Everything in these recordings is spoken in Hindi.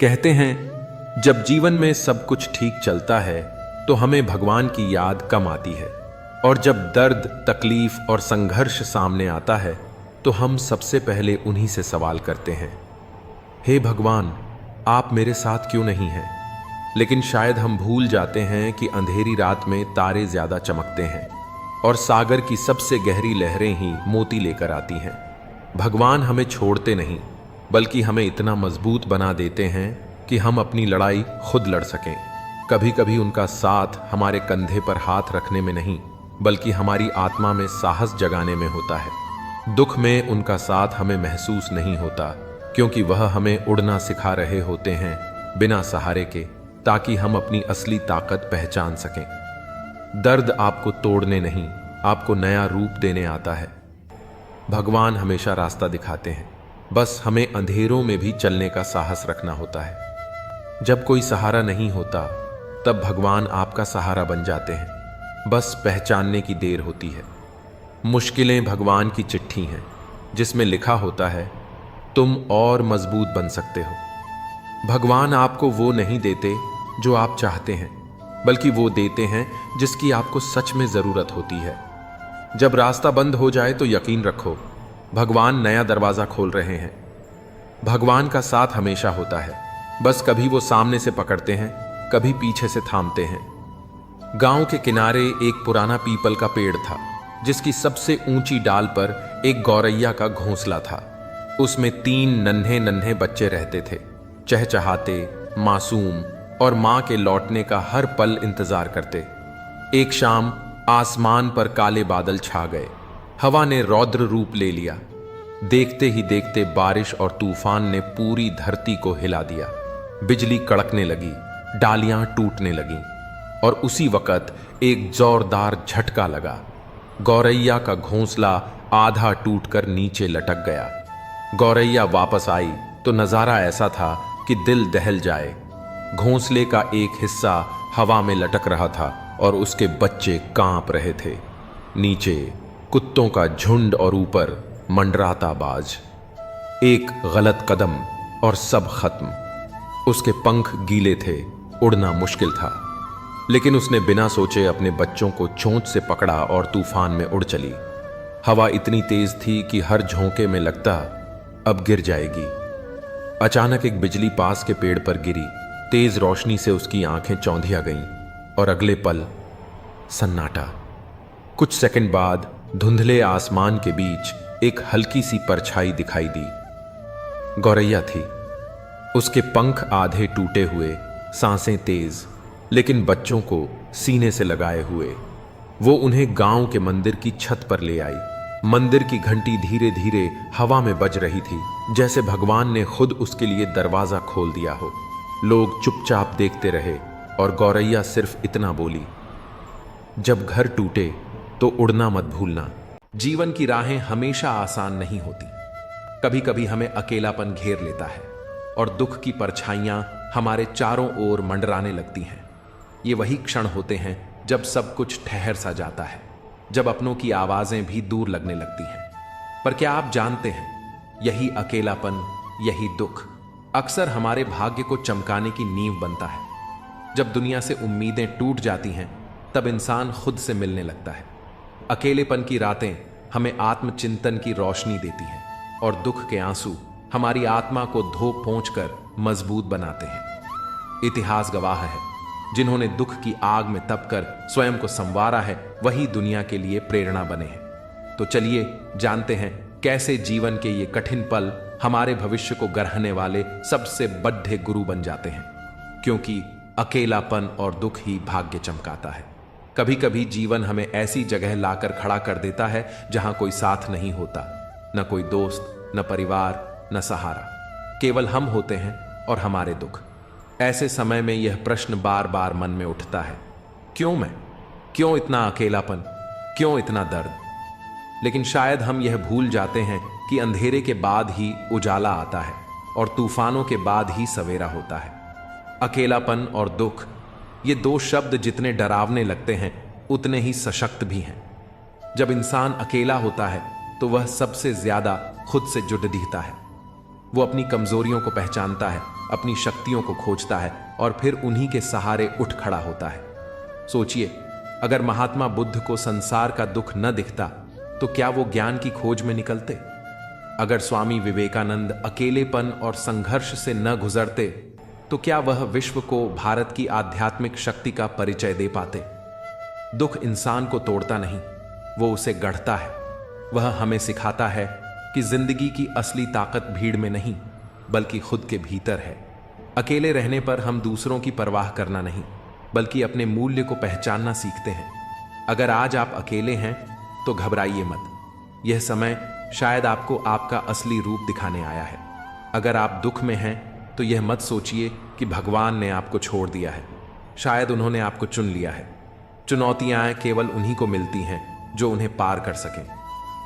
कहते हैं जब जीवन में सब कुछ ठीक चलता है तो हमें भगवान की याद कम आती है, और जब दर्द, तकलीफ और संघर्ष सामने आता है तो हम सबसे पहले उन्हीं से सवाल करते हैं, हे भगवान, आप मेरे साथ क्यों नहीं हैं? लेकिन शायद हम भूल जाते हैं कि अंधेरी रात में तारे ज्यादा चमकते हैं और सागर की सबसे गहरी लहरें ही मोती लेकर आती हैं। भगवान हमें छोड़ते नहीं, बल्कि हमें इतना मजबूत बना देते हैं कि हम अपनी लड़ाई खुद लड़ सकें। कभी कभी उनका साथ हमारे कंधे पर हाथ रखने में नहीं, बल्कि हमारी आत्मा में साहस जगाने में होता है। दुख में उनका साथ हमें महसूस नहीं होता, क्योंकि वह हमें उड़ना सिखा रहे होते हैं बिना सहारे के, ताकि हम अपनी असली ताकत पहचान सकें। दर्द आपको तोड़ने नहीं, आपको नया रूप देने आता है। भगवान हमेशा रास्ता दिखाते हैं, बस हमें अंधेरों में भी चलने का साहस रखना होता है। जब कोई सहारा नहीं होता तब भगवान आपका सहारा बन जाते हैं, बस पहचानने की देर होती है। मुश्किलें भगवान की चिट्ठी हैं, जिसमें लिखा होता है तुम और मजबूत बन सकते हो। भगवान आपको वो नहीं देते जो आप चाहते हैं, बल्कि वो देते हैं जिसकी आपको सच में जरूरत होती है। जब रास्ता बंद हो जाए तो यकीन रखो, भगवान नया दरवाजा खोल रहे हैं। भगवान का साथ हमेशा होता है, बस कभी वो सामने से पकड़ते हैं, कभी पीछे से थामते हैं। गांव के किनारे एक पुराना पीपल का पेड़ था, जिसकी सबसे ऊंची डाल पर एक गौरैया का घोंसला था। उसमें 3 नन्हे नन्हे बच्चे रहते थे, चहचहाते, मासूम और मां के लौटने का हर पल इंतजार करते। एक शाम आसमान पर काले बादल छा गए, हवा ने रौद्र रूप ले लिया। देखते ही देखते बारिश और तूफान ने पूरी धरती को हिला दिया। बिजली कड़कने लगी, डालियां टूटने लगीं, और उसी वक्त एक जोरदार झटका लगा। गौरैया का घोंसला आधा टूटकर नीचे लटक गया। गौरैया वापस आई तो नजारा ऐसा था कि दिल दहल जाए। घोंसले का एक हिस्सा हवा में लटक रहा था और उसके बच्चे कांप रहे थे। नीचे कुत्तों का झुंड और ऊपर मंडराता बाज। एक गलत कदम और सब खत्म। उसके पंख गीले थे, उड़ना मुश्किल था, लेकिन उसने बिना सोचे अपने बच्चों को चोंच से पकड़ा और तूफान में उड़ चली। हवा इतनी तेज थी कि हर झोंके में लगता अब गिर जाएगी। अचानक एक बिजली पास के पेड़ पर गिरी। तेज रोशनी से उसकी आंखें चौंधिया गईं और अगले पल सन्नाटा। कुछ सेकंड बाद धुंधले आसमान के बीच एक हल्की सी परछाई दिखाई दी। गौरैया थी। उसके पंख आधे टूटे हुए, सांसें तेज, लेकिन बच्चों को सीने से लगाए हुए। वो उन्हें गांव के मंदिर की छत पर ले आई। मंदिर की घंटी धीरे धीरे हवा में बज रही थी, जैसे भगवान ने खुद उसके लिए दरवाजा खोल दिया हो। लोग चुपचाप देखते रहे और गौरैया सिर्फ इतना बोली, जब घर टूटे तो उड़ना मत भूलना। जीवन की राहें हमेशा आसान नहीं होती। कभी कभी हमें अकेलापन घेर लेता है और दुख की परछाइयां हमारे चारों ओर मंडराने लगती हैं। ये वही क्षण होते हैं जब सब कुछ ठहर सा जाता है, जब अपनों की आवाजें भी दूर लगने लगती हैं। पर क्या आप जानते हैं, यही अकेलापन, यही दुख अक्सर हमारे भाग्य को चमकाने की नींव बनता है। जब दुनिया से उम्मीदें टूट जाती हैं, तब इंसान खुद से मिलने लगता है। अकेलेपन की रातें हमें आत्मचिंतन की रोशनी देती हैं, और दुख के आंसू हमारी आत्मा को धो पोंछ कर मजबूत बनाते हैं। इतिहास गवाह है, जिन्होंने दुख की आग में तपकर स्वयं को संवारा है, वही दुनिया के लिए प्रेरणा बने हैं। तो चलिए जानते हैं कैसे जीवन के ये कठिन पल हमारे भविष्य को गढ़ने वाले सबसे बड़े गुरु बन जाते हैं। क्योंकि अकेलापन और दुख ही भाग्य चमकाता है। कभी कभी जीवन हमें ऐसी जगह लाकर खड़ा कर देता है जहां कोई साथ नहीं होता, न कोई दोस्त, न परिवार, न सहारा। केवल हम होते हैं और हमारे दुख। ऐसे समय में यह प्रश्न बार बार मन में उठता है, क्यों मैं? क्यों इतना अकेलापन? क्यों इतना दर्द? लेकिन शायद हम यह भूल जाते हैं कि अंधेरे के बाद ही उजाला आता है और तूफानों के बाद ही सवेरा होता है। अकेलापन और दुख, ये 2 शब्द जितने डरावने लगते हैं, उतने ही सशक्त भी हैं। जब इंसान अकेला होता है तो वह सबसे ज्यादा खुद से जुड़ दिखता है। वो अपनी कमजोरियों को पहचानता है, अपनी शक्तियों को खोजता है और फिर उन्हीं के सहारे उठ खड़ा होता है। सोचिए, अगर महात्मा बुद्ध को संसार का दुख न दिखता तो क्या वो ज्ञान की खोज में निकलते? अगर स्वामी विवेकानंद अकेलेपन और संघर्ष से न गुजरते तो क्या वह विश्व को भारत की आध्यात्मिक शक्ति का परिचय दे पाते? दुख इंसान को तोड़ता नहीं, वो उसे गढ़ता है। वह हमें सिखाता है कि जिंदगी की असली ताकत भीड़ में नहीं बल्कि खुद के भीतर है। अकेले रहने पर हम दूसरों की परवाह करना नहीं बल्कि अपने मूल्य को पहचानना सीखते हैं। अगर आज आप अकेले हैं तो घबराइए मत। यह समय शायद आपको आपका असली रूप दिखाने आया है। अगर आप दुख में हैं तो यह मत सोचिए कि भगवान ने आपको छोड़ दिया है। शायद उन्होंने आपको चुन लिया है। चुनौतियां केवल उन्हीं को मिलती हैं जो उन्हें पार कर सकें।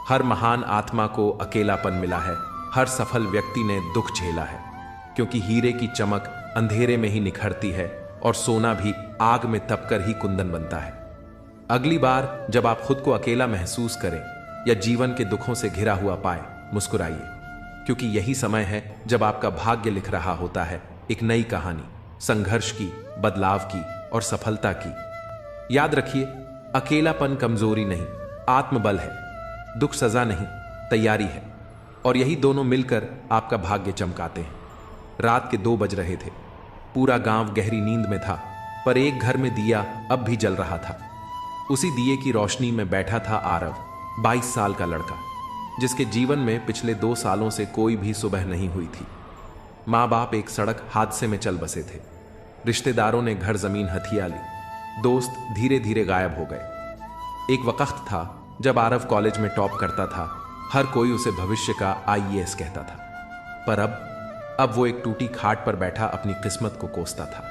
हर महान आत्मा को अकेलापन मिला है, हर सफल व्यक्ति ने दुख झेला है, क्योंकि हीरे की चमक अंधेरे में ही निखरती है और सोना भी आग में तपकर ही कुंदन बनता है। अगली बार जब आप खुद को अकेला महसूस करें या जीवन के दुखों से घिरा हुआ पाए, मुस्कुराइए, क्योंकि यही समय है जब आपका भाग्य लिख रहा होता है एक नई कहानी, संघर्ष की, बदलाव की और सफलता की। याद रखिए, अकेलापन कमजोरी नहीं, आत्मबल है। दुख सजा नहीं, तैयारी है। और यही दोनों मिलकर आपका भाग्य चमकाते हैं। रात के 2 बज रहे थे। पूरा गांव गहरी नींद में था, पर एक घर में दिया अब भी जल रहा था। उसी दिए की रोशनी में बैठा था आरव, 22 साल का लड़का, जिसके जीवन में पिछले 2 सालों से कोई भी सुबह नहीं हुई थी। माँ बाप एक सड़क हादसे में चल बसे थे। रिश्तेदारों ने घर जमीन हथिया ली। दोस्त धीरे धीरे गायब हो गए। एक वक्त था जब आरव कॉलेज में टॉप करता था। हर कोई उसे भविष्य का आईएएस कहता था। पर अब वो एक टूटी खाट पर बैठा अपनी किस्मत को कोसता था।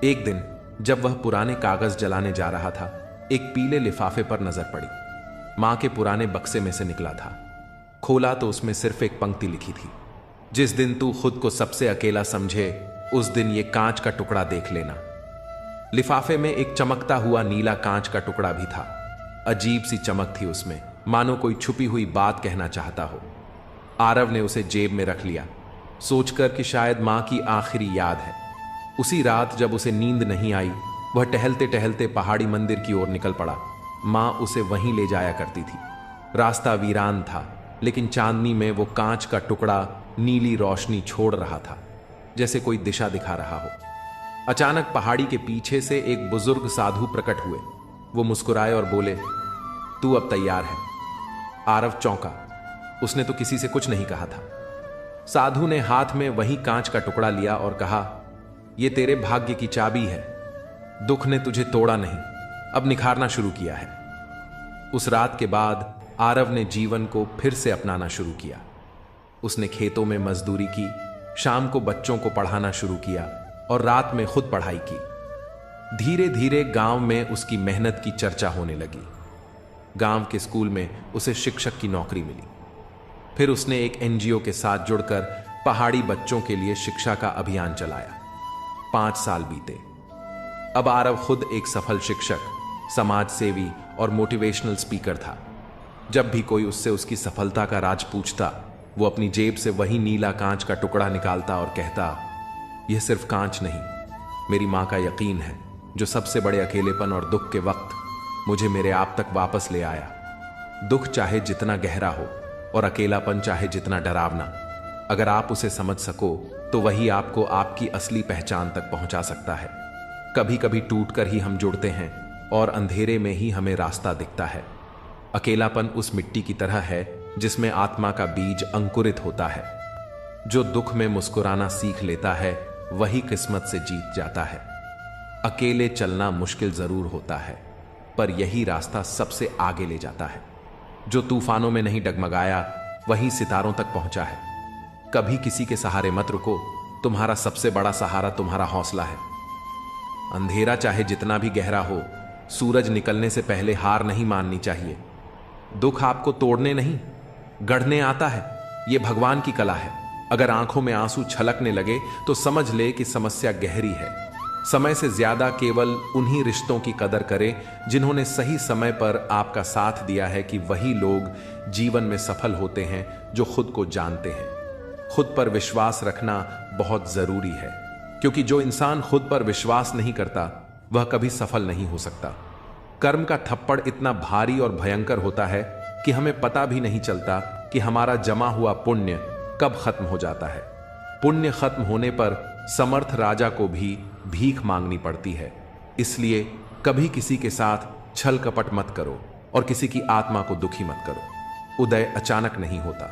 एक दिन जब वह पुराने कागज जलाने जा रहा था, एक पीले लिफाफे पर नजर पड़ी। मां के पुराने बक्से में से निकला था। खोला तो उसमें सिर्फ एक पंक्ति लिखी थी, जिस दिन तू खुद को सबसे अकेला समझे उस दिन ये कांच का टुकड़ा देख लेना। लिफाफे में एक चमकता हुआ नीला कांच का टुकड़ा भी था। अजीब सी चमक थी उसमें, मानो कोई छुपी हुई बात कहना चाहता हो। आरव ने उसे जेब में रख लिया, सोचकर कि शायद मां की आखिरी याद है। उसी रात जब उसे नींद नहीं आई, वह टहलते टहलते पहाड़ी मंदिर की ओर निकल पड़ा। मां उसे वहीं ले जाया करती थी। रास्ता वीरान था, लेकिन चांदनी में वो कांच का टुकड़ा नीली रोशनी छोड़ रहा था, जैसे कोई दिशा दिखा रहा हो। अचानक पहाड़ी के पीछे से एक बुजुर्ग साधु प्रकट हुए। वो मुस्कुराए और बोले, तू अब तैयार है। आरव चौंका। उसने तो किसी से कुछ नहीं कहा था। साधु ने हाथ में वही कांच का टुकड़ा लिया और कहा, यह तेरे भाग्य की चाबी है। दुख ने तुझे तोड़ा नहीं, अब निखारना शुरू किया है। उस रात के बाद आरव ने जीवन को फिर से अपनाना शुरू किया। उसने खेतों में मजदूरी की, शाम को बच्चों को पढ़ाना शुरू किया और रात में खुद पढ़ाई की। धीरे धीरे गांव में उसकी मेहनत की चर्चा होने लगी। गांव के स्कूल में उसे शिक्षक की नौकरी मिली। फिर उसने एक एनजीओ के साथ जुड़कर पहाड़ी बच्चों के लिए शिक्षा का अभियान चलाया। 5 साल बीते। अब आरव खुद एक सफल शिक्षक, समाज सेवी और मोटिवेशनल स्पीकर था। जब भी कोई उससे उसकी सफलता का राज पूछता, वो अपनी जेब से वही नीला कांच का टुकड़ा निकालता और कहता, यह सिर्फ कांच नहीं, मेरी मां का यकीन है, जो सबसे बड़े अकेलेपन और दुख के वक्त मुझे मेरे आप तक वापस ले आया। दुख चाहे जितना गहरा हो और अकेलापन चाहे जितना डरावना, अगर आप उसे समझ सको तो वही आपको आपकी असली पहचान तक पहुंचा सकता है। कभी कभी टूटकर ही हम जुड़ते हैं और अंधेरे में ही हमें रास्ता दिखता है। अकेलापन उस मिट्टी की तरह है जिसमें आत्मा का बीज अंकुरित होता है। जो दुख में मुस्कुराना सीख लेता है वही किस्मत से जीत जाता है। अकेले चलना मुश्किल जरूर होता है, पर यही रास्ता सबसे आगे ले जाता है। जो तूफानों में नहीं डगमगाया वही सितारों तक पहुंचा है। कभी किसी के सहारे मत रुको, तुम्हारा सबसे बड़ा सहारा तुम्हारा हौसला है। अंधेरा चाहे जितना भी गहरा हो, सूरज निकलने से पहले हार नहीं माननी चाहिए। दुख आपको तोड़ने नहीं, गढ़ने आता है। यह भगवान की कला है। अगर आंखों में आंसू छलकने लगे तो समझ ले कि समस्या गहरी है। समय से ज्यादा केवल उन्हीं रिश्तों की कदर करें जिन्होंने सही समय पर आपका साथ दिया है, कि वही लोग जीवन में सफल होते हैं जो खुद को जानते हैं। खुद पर विश्वास रखना बहुत जरूरी है, क्योंकि जो इंसान खुद पर विश्वास नहीं करता वह कभी सफल नहीं हो सकता। कर्म का थप्पड़ इतना भारी और भयंकर होता है कि हमें पता भी नहीं चलता कि हमारा जमा हुआ पुण्य कब खत्म हो जाता है। पुण्य खत्म होने पर समर्थ राजा को भी भीख मांगनी पड़ती है। इसलिए कभी किसी के साथ छल कपट मत करो और किसी की आत्मा को दुखी मत करो। उदय अचानक नहीं होता,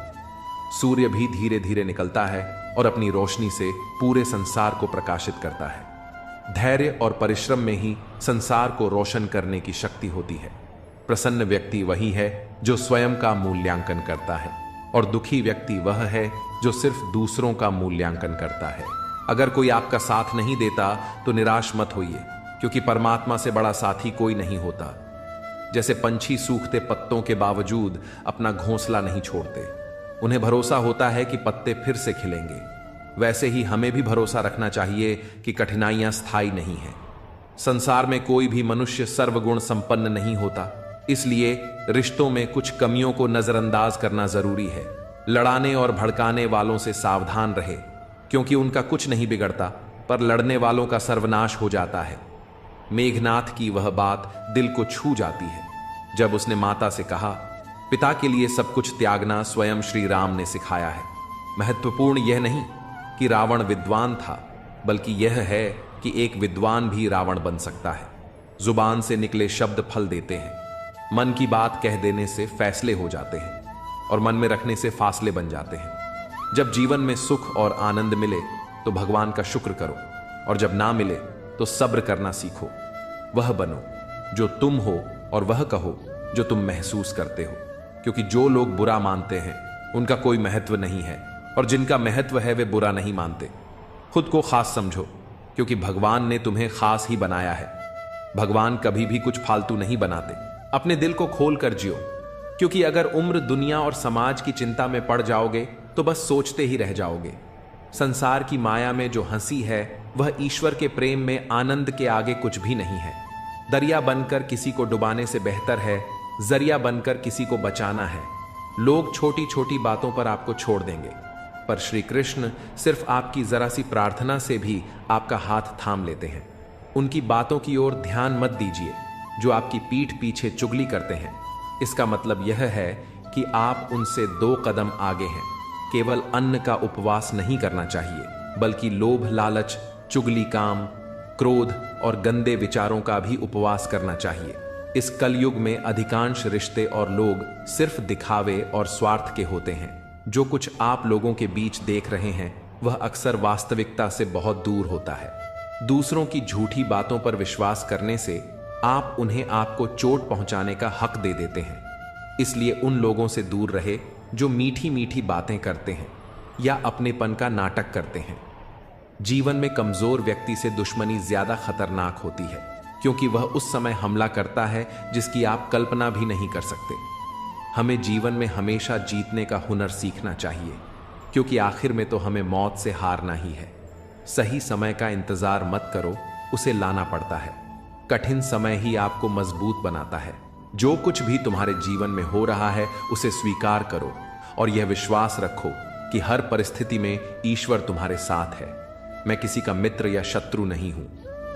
सूर्य भी धीरे धीरे निकलता है और अपनी रोशनी से पूरे संसार को प्रकाशित करता है। धैर्य और परिश्रम में ही संसार को रोशन करने की शक्ति होती है। प्रसन्न व्यक्ति वही है जो स्वयं का मूल्यांकन करता है, और दुखी व्यक्ति वह है जो सिर्फ दूसरों का मूल्यांकन करता है। अगर कोई आपका साथ नहीं देता तो निराश मत होइए, क्योंकि परमात्मा से बड़ा साथी कोई नहीं होता। जैसे पंछी सूखते पत्तों के बावजूद अपना घोंसला नहीं छोड़ते, उन्हें भरोसा होता है कि पत्ते फिर से खिलेंगे, वैसे ही हमें भी भरोसा रखना चाहिए कि कठिनाइयां स्थायी नहीं हैं। संसार में कोई भी मनुष्य सर्वगुण संपन्न नहीं होता, इसलिए रिश्तों में कुछ कमियों को नजरअंदाज करना जरूरी है। लड़ाने और भड़काने वालों से सावधान रहे, क्योंकि उनका कुछ नहीं बिगड़ता, पर लड़ने वालों का सर्वनाश हो जाता है। मेघनाथ की वह बात दिल को छू जाती है जब उसने माता से कहा, पिता के लिए सब कुछ त्यागना स्वयं श्री राम ने सिखाया है। महत्वपूर्ण यह नहीं कि रावण विद्वान था, बल्कि यह है कि एक विद्वान भी रावण बन सकता है। जुबान से निकले शब्द फल देते हैं। मन की बात कह देने से फैसले हो जाते हैं, और मन में रखने से फासले बन जाते हैं। जब जीवन में सुख और आनंद मिले तो भगवान का शुक्र करो, और जब ना मिले तो सब्र करना सीखो। वह बनो जो तुम हो, और वह कहो जो तुम महसूस करते हो, क्योंकि जो लोग बुरा मानते हैं उनका कोई महत्व नहीं है, और जिनका महत्व है वे बुरा नहीं मानते। खुद को खास समझो, क्योंकि भगवान ने तुम्हें खास ही बनाया है। भगवान कभी भी कुछ फालतू नहीं बनाते। अपने दिल को खोल कर जियो, क्योंकि अगर उम्र दुनिया और समाज की चिंता में पड़ जाओगे तो बस सोचते ही रह जाओगे। संसार की माया में जो हंसी है वह ईश्वर के प्रेम में आनंद के आगे कुछ भी नहीं है। दरिया बनकर किसी को डुबाने से बेहतर है जरिया बनकर किसी को बचाना है। लोग छोटी छोटी बातों पर आपको छोड़ देंगे, पर श्री कृष्ण सिर्फ आपकी जरा सी प्रार्थना से भी आपका हाथ थाम लेते हैं। उनकी बातों की ओर ध्यान मत दीजिए जो आपकी पीठ पीछे चुगली करते हैं। इसका मतलब यह है कि आप उनसे 2 कदम आगे हैं। केवल अन्न का उपवास नहीं करना चाहिए, बल्कि लोभ, लालच, चुगली, काम, क्रोध और गंदे विचारों का भी उपवास करना चाहिए। इस कलयुग में अधिकांश रिश्ते और लोग सिर्फ दिखावे और स्वार्थ के होते हैं। जो कुछ आप लोगों के बीच देख रहे हैं वह अक्सर वास्तविकता से बहुत दूर होता है। दूसरों की झूठी बातों पर विश्वास करने से आप उन्हें आपको चोट पहुंचाने का हक दे देते हैं। इसलिए उन लोगों से दूर रहे जो मीठी मीठी बातें करते हैं या अपनेपन का नाटक करते हैं। जीवन में कमजोर व्यक्ति से दुश्मनी ज्यादा खतरनाक होती है, क्योंकि वह उस समय हमला करता है जिसकी आप कल्पना भी नहीं कर सकते। हमें जीवन में हमेशा जीतने का हुनर सीखना चाहिए, क्योंकि आखिर में तो हमें मौत से हारना ही है। सही समय का इंतजार मत करो, उसे लाना पड़ता है। कठिन समय ही आपको मजबूत बनाता है। जो कुछ भी तुम्हारे जीवन में हो रहा है उसे स्वीकार करो, और यह विश्वास रखो कि हर परिस्थिति में ईश्वर तुम्हारे साथ है। मैं किसी का मित्र या शत्रु नहीं हूं,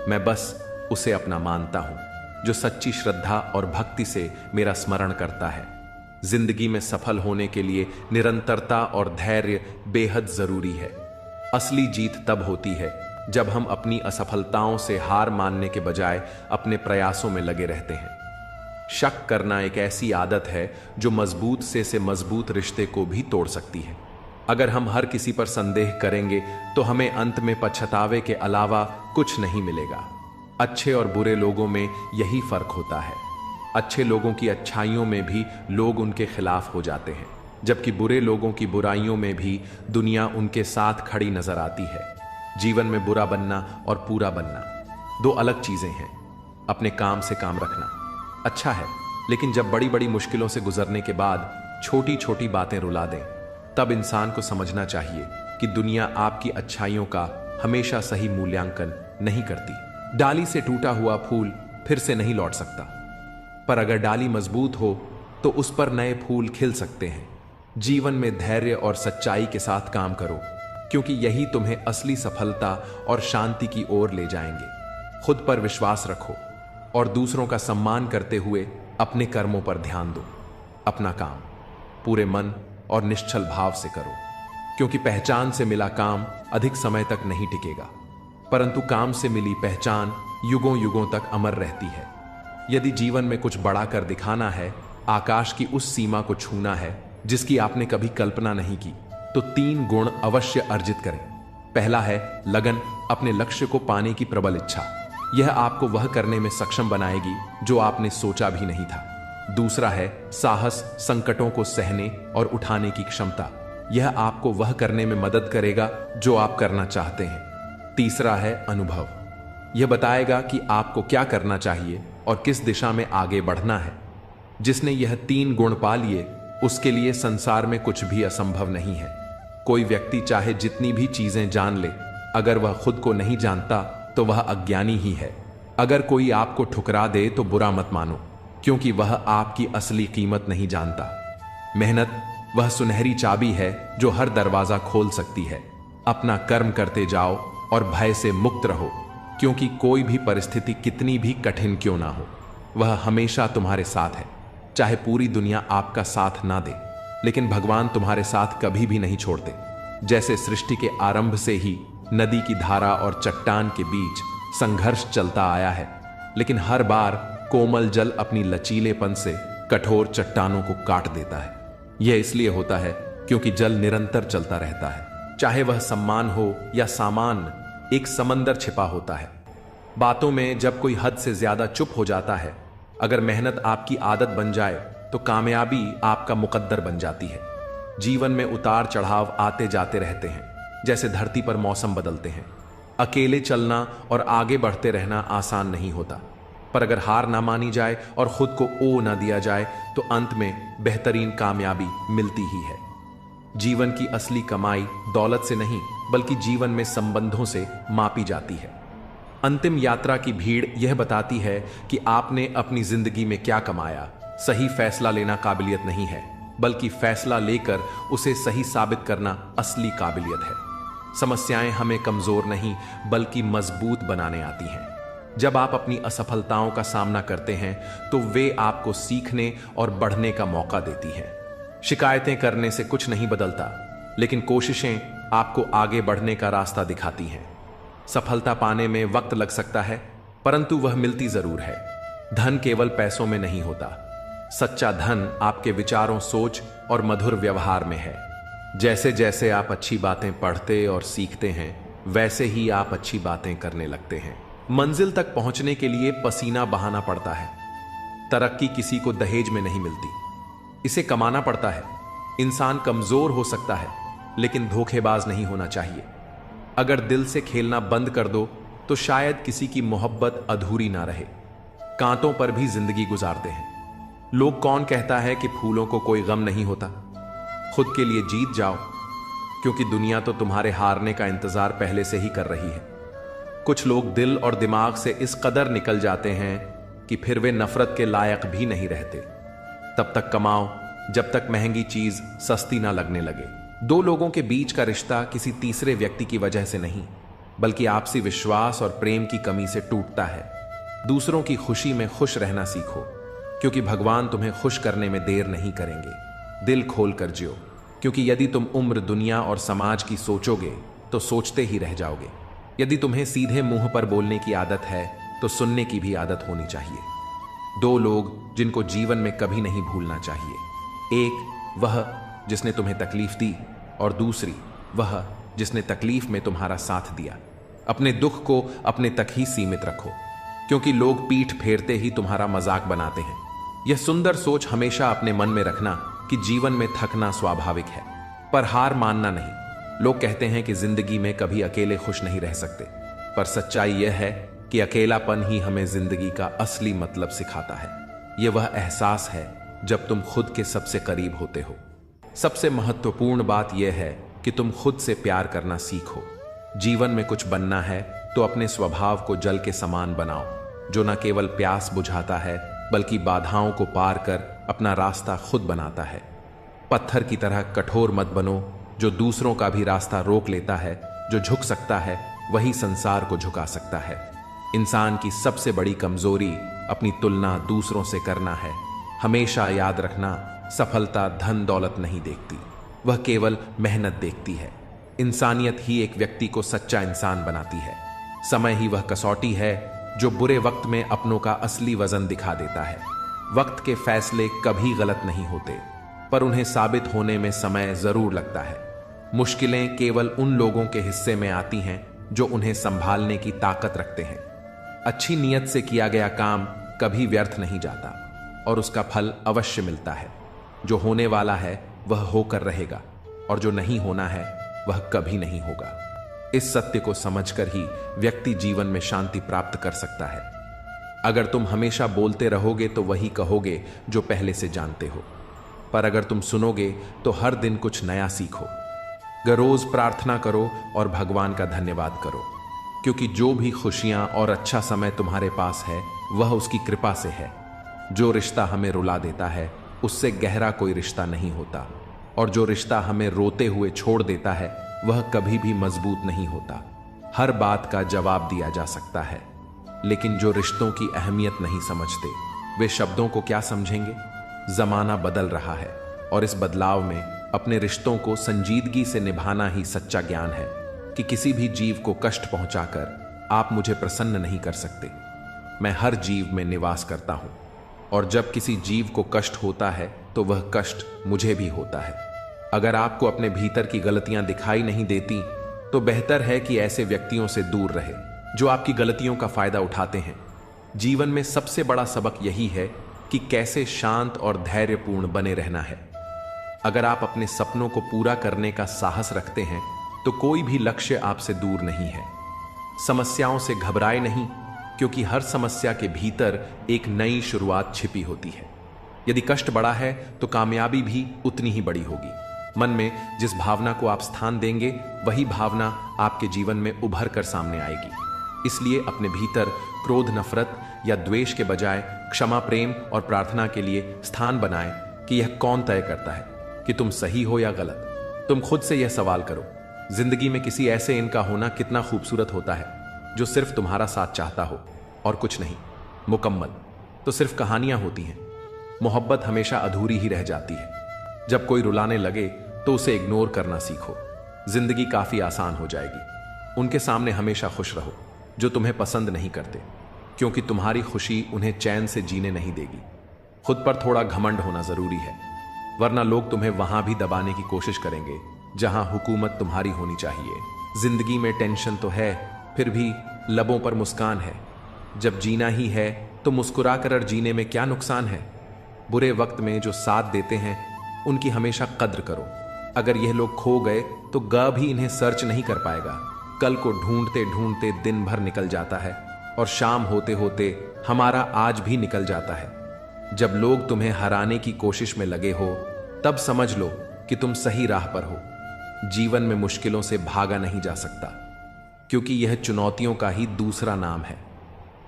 मैं बस उसे अपना मानता हूं जो सच्ची श्रद्धा और भक्ति से मेरा स्मरण करता है। जिंदगी में सफल होने के लिए निरंतरता और धैर्य बेहद जरूरी है। असली जीत तब होती है जब हम अपनी असफलताओं से हार मानने के बजाय अपने प्रयासों में लगे रहते हैं। शक करना एक ऐसी आदत है जो मजबूत से मजबूत रिश्ते को भी तोड़ सकती है। अगर हम हर किसी पर संदेह करेंगे तो हमें अंत में पछतावे के अलावा कुछ नहीं मिलेगा। अच्छे और बुरे लोगों में यही फर्क होता है। अच्छे लोगों की अच्छाइयों में भी लोग उनके खिलाफ हो जाते हैं, जबकि बुरे लोगों की बुराइयों में भी दुनिया उनके साथ खड़ी नजर आती है। जीवन में बुरा बनना और पूरा बनना 2 अलग चीजें हैं। अपने काम से काम रखना अच्छा है, लेकिन जब बड़ी बड़ी मुश्किलों से गुजरने के बाद छोटी छोटी बातें रुला दें, तब इंसान को समझना चाहिए कि दुनिया आपकी अच्छाइयों का हमेशा सही मूल्यांकन नहीं करती। डाली से टूटा हुआ फूल फिर से नहीं लौट सकता, पर अगर डाली मजबूत हो तो उस पर नए फूल खिल सकते हैं। जीवन में धैर्य और सच्चाई के साथ काम करो, क्योंकि यही तुम्हें असली सफलता और शांति की ओर ले जाएंगे। खुद पर विश्वास रखो और दूसरों का सम्मान करते हुए अपने कर्मों पर ध्यान दो। अपना काम पूरे मन और निश्चल भाव से करो, क्योंकि पहचान से मिला काम अधिक समय तक नहीं टिकेगा, परंतु काम से मिली पहचान युगों युगों तक अमर रहती है। यदि जीवन में कुछ बड़ा कर दिखाना है, आकाश की उस सीमा को छूना है जिसकी आपने कभी कल्पना नहीं की, तो 3 गुण अवश्य अर्जित करें। पहला है लगन, अपने लक्ष्य को पाने की प्रबल इच्छा। यह आपको वह करने में सक्षम बनाएगी जो आपने सोचा भी नहीं था। दूसरा है साहस, संकटों को सहने और उठाने की क्षमता। यह आपको वह करने में मदद करेगा जो आप करना चाहते हैं। तीसरा है अनुभव। यह बताएगा कि आपको क्या करना चाहिए और किस दिशा में आगे बढ़ना है। जिसने यह 3 गुण पा लिए, उसके लिए संसार में कुछ भी असंभव नहीं है। कोई व्यक्ति चाहे जितनी भी चीजें जान ले, अगर वह खुद को नहीं जानता तो वह अज्ञानी ही है। अगर कोई आपको ठुकरा दे तो बुरा मत मानो, क्योंकि वह आपकी असली कीमत नहीं जानता। मेहनत वह सुनहरी चाबी है जो हर दरवाजा खोल सकती है। अपना कर्म करते जाओ और भय से मुक्त रहो, क्योंकि कोई भी परिस्थिति कितनी भी कठिन क्यों ना हो, वह हमेशा तुम्हारे साथ है। चाहे पूरी दुनिया आपका साथ ना दे, लेकिन भगवान तुम्हारे साथ कभी भी नहीं छोड़ते। जैसे सृष्टि के आरंभ से ही नदी की धारा और चट्टान के बीच संघर्ष चलता आया है, लेकिन हर बार कोमल जल अपनी लचीलेपन से कठोर चट्टानों को काट देता है। यह इसलिए होता है क्योंकि जल निरंतर चलता रहता है। चाहे वह सम्मान हो या सामान, एक समंदर छिपा होता है। बातों में जब कोई हद से ज्यादा चुप हो जाता है, अगर मेहनत आपकी आदत बन जाए तो कामयाबी आपका मुकद्दर बन जाती है। जीवन में उतार चढ़ाव आते जाते रहते हैं, जैसे धरती पर मौसम बदलते हैं। अकेले चलना और आगे बढ़ते रहना आसान नहीं होता, पर अगर हार ना मानी जाए और खुद को ओ ना दिया जाए तो अंत में बेहतरीन कामयाबी मिलती ही है। जीवन की असली कमाई दौलत से नहीं, बल्कि जीवन में संबंधों से मापी जाती है। अंतिम यात्रा की भीड़ यह बताती है कि आपने अपनी जिंदगी में क्या कमाया। सही फैसला लेना काबिलियत नहीं है, बल्कि फैसला लेकर उसे सही साबित करना असली काबिलियत है। समस्याएं हमें कमजोर नहीं, बल्कि मजबूत बनाने आती हैं। जब आप अपनी असफलताओं का सामना करते हैं तो वे आपको सीखने और बढ़ने का मौका देती हैं। शिकायतें करने से कुछ नहीं बदलता, लेकिन कोशिशें आपको आगे बढ़ने का रास्ता दिखाती हैं। सफलता पाने में वक्त लग सकता है, परंतु वह मिलती जरूर है। धन केवल पैसों में नहीं होता। सच्चा धन आपके विचारों, सोच और मधुर व्यवहार में है। जैसे जैसे आप अच्छी बातें पढ़ते और सीखते हैं, वैसे ही आप अच्छी बातें करने लगते हैं। मंजिल तक पहुंचने के लिए पसीना बहाना पड़ता है। तरक्की किसी को दहेज में नहीं मिलती, इसे कमाना पड़ता है। इंसान कमजोर हो सकता है, लेकिन धोखेबाज नहीं होना चाहिए। अगर दिल से खेलना बंद कर दो तो शायद किसी की मोहब्बत अधूरी ना रहे। कांटों पर भी जिंदगी गुजारते हैं। लोग कौन कहता है कि फूलों को कोई गम नहीं होता। खुद के लिए जीत जाओ, क्योंकि दुनिया तो तुम्हारे हारने का इंतजार पहले से ही कर रही है। कुछ लोग दिल और दिमाग से इस कदर निकल जाते हैं कि फिर वे नफरत के लायक भी नहीं रहते। तब तक कमाओ जब तक महंगी चीज सस्ती ना लगने लगे। दो लोगों के बीच का रिश्ता किसी तीसरे व्यक्ति की वजह से नहीं, बल्कि आपसी विश्वास और प्रेम की कमी से टूटता है। दूसरों की खुशी में खुश रहना सीखो, क्योंकि भगवान तुम्हें खुश करने में देर नहीं करेंगे। दिल खोल कर जियो, क्योंकि यदि तुम उम्र, दुनिया और समाज की सोचोगे तो सोचते ही रह जाओगे। यदि तुम्हें सीधे मुंह पर बोलने की आदत है तो सुनने की भी आदत होनी चाहिए। दो लोग जिनको जीवन में कभी नहीं भूलना चाहिए, एक वह जिसने तुम्हें तकलीफ दी और दूसरी वह जिसने तकलीफ में तुम्हारा साथ दिया। अपने दुख को अपने तक ही सीमित रखो, क्योंकि लोग पीठ फेरते ही तुम्हारा मजाक बनाते हैं। यह सुंदर सोच हमेशा अपने मन में रखना कि जीवन में थकना स्वाभाविक है, पर हार मानना नहीं। लोग कहते हैं कि जिंदगी में कभी अकेले खुश नहीं रह सकते, पर सच्चाई यह है कि अकेलापन ही हमें जिंदगी का असली मतलब सिखाता है। यह वह एहसास है जब तुम खुद के सबसे करीब होते हो। सबसे महत्वपूर्ण बात यह है कि तुम खुद से प्यार करना सीखो। जीवन में कुछ बनना है तो अपने स्वभाव को जल के समान बनाओ, जो न केवल प्यास बुझाता है, बल्कि बाधाओं को पार कर अपना रास्ता खुद बनाता है। पत्थर की तरह कठोर मत बनो जो दूसरों का भी रास्ता रोक लेता है। जो झुक सकता है वही संसार को झुका सकता है। इंसान की सबसे बड़ी कमजोरी अपनी तुलना दूसरों से करना है। हमेशा याद रखना, सफलता धन दौलत नहीं देखती, वह केवल मेहनत देखती है। इंसानियत ही एक व्यक्ति को सच्चा इंसान बनाती है। समय ही वह कसौटी है जो बुरे वक्त में अपनों का असली वजन दिखा देता है। वक्त के फैसले कभी गलत नहीं होते, पर उन्हें साबित होने में समय जरूर लगता है। मुश्किलें केवल उन लोगों के हिस्से में आती हैं जो उन्हें संभालने की ताकत रखते हैं। अच्छी नीयत से किया गया काम कभी व्यर्थ नहीं जाता और उसका फल अवश्य मिलता है। जो होने वाला है वह होकर रहेगा और जो नहीं होना है वह कभी नहीं होगा। इस सत्य को समझकर ही व्यक्ति जीवन में शांति प्राप्त कर सकता है। अगर तुम हमेशा बोलते रहोगे तो वही कहोगे जो पहले से जानते हो, पर अगर तुम सुनोगे तो हर दिन कुछ नया सीखो। रोज प्रार्थना करो और भगवान का धन्यवाद करो, क्योंकि जो भी खुशियां और अच्छा समय तुम्हारे पास है वह उसकी कृपा से है। जो रिश्ता हमें रुला देता है उससे गहरा कोई रिश्ता नहीं होता, और जो रिश्ता हमें रोते हुए छोड़ देता है वह कभी भी मजबूत नहीं होता। हर बात का जवाब दिया जा सकता है, लेकिन जो रिश्तों की अहमियत नहीं समझते वे शब्दों को क्या समझेंगे। जमाना बदल रहा है और इस बदलाव में अपने रिश्तों को संजीदगी से निभाना ही सच्चा ज्ञान है कि किसी भी जीव को कष्ट पहुंचाकर आप मुझे प्रसन्न नहीं कर सकते। मैं हर जीव में निवास करता हूं, और जब किसी जीव को कष्ट होता है तो वह कष्ट मुझे भी होता है। अगर आपको अपने भीतर की गलतियां दिखाई नहीं देती तो बेहतर है कि ऐसे व्यक्तियों से दूर रहे जो आपकी गलतियों का फायदा उठाते हैं। जीवन में सबसे बड़ा सबक यही है कि कैसे शांत और धैर्यपूर्ण बने रहना है। अगर आप अपने सपनों को पूरा करने का साहस रखते हैं तो कोई भी लक्ष्य आपसे दूर नहीं है। समस्याओं से घबराए नहीं, क्योंकि हर समस्या के भीतर एक नई शुरुआत छिपी होती है। यदि कष्ट बड़ा है तो कामयाबी भी उतनी ही बड़ी होगी। मन में जिस भावना को आप स्थान देंगे वही भावना आपके जीवन में उभर कर सामने आएगी। इसलिए अपने भीतर क्रोध, नफरत या द्वेष के बजाय क्षमा, प्रेम और प्रार्थना के लिए स्थान बनाएं कि यह कौन तय करता है कि तुम सही हो या गलत। तुम खुद से यह सवाल करो, जिंदगी में किसी ऐसे इनका होना कितना खूबसूरत होता है जो सिर्फ तुम्हारा साथ चाहता हो और कुछ नहीं। मुकम्मल तो सिर्फ कहानियां होती हैं। मोहब्बत हमेशा अधूरी ही रह जाती है। जब कोई रुलाने लगे तो उसे इग्नोर करना सीखो। जिंदगी काफी आसान हो जाएगी। उनके सामने हमेशा खुश रहो जो तुम्हें पसंद नहीं करते, क्योंकि तुम्हारी खुशी उन्हें चैन से जीने नहीं देगी। खुद पर थोड़ा घमंड होना जरूरी है, वरना लोग तुम्हें वहां भी दबाने की कोशिश करेंगे जहां हुकूमत तुम्हारी होनी चाहिए। जिंदगी में टेंशन तो है, फिर भी लबों पर मुस्कान है। जब जीना ही है तो मुस्कुरा कर जीने में क्या नुकसान है। बुरे वक्त में जो साथ देते हैं उनकी हमेशा कद्र करो। अगर यह लोग खो गए तो ग भी इन्हें सर्च नहीं कर पाएगा। कल को ढूंढते ढूंढते दिन भर निकल जाता है और शाम होते होते हमारा आज भी निकल जाता है। जब लोग तुम्हें हराने की कोशिश में लगे हो तब समझ लो कि तुम सही राह पर हो। जीवन में मुश्किलों से भागा नहीं जा सकता, क्योंकि यह चुनौतियों का ही दूसरा नाम है।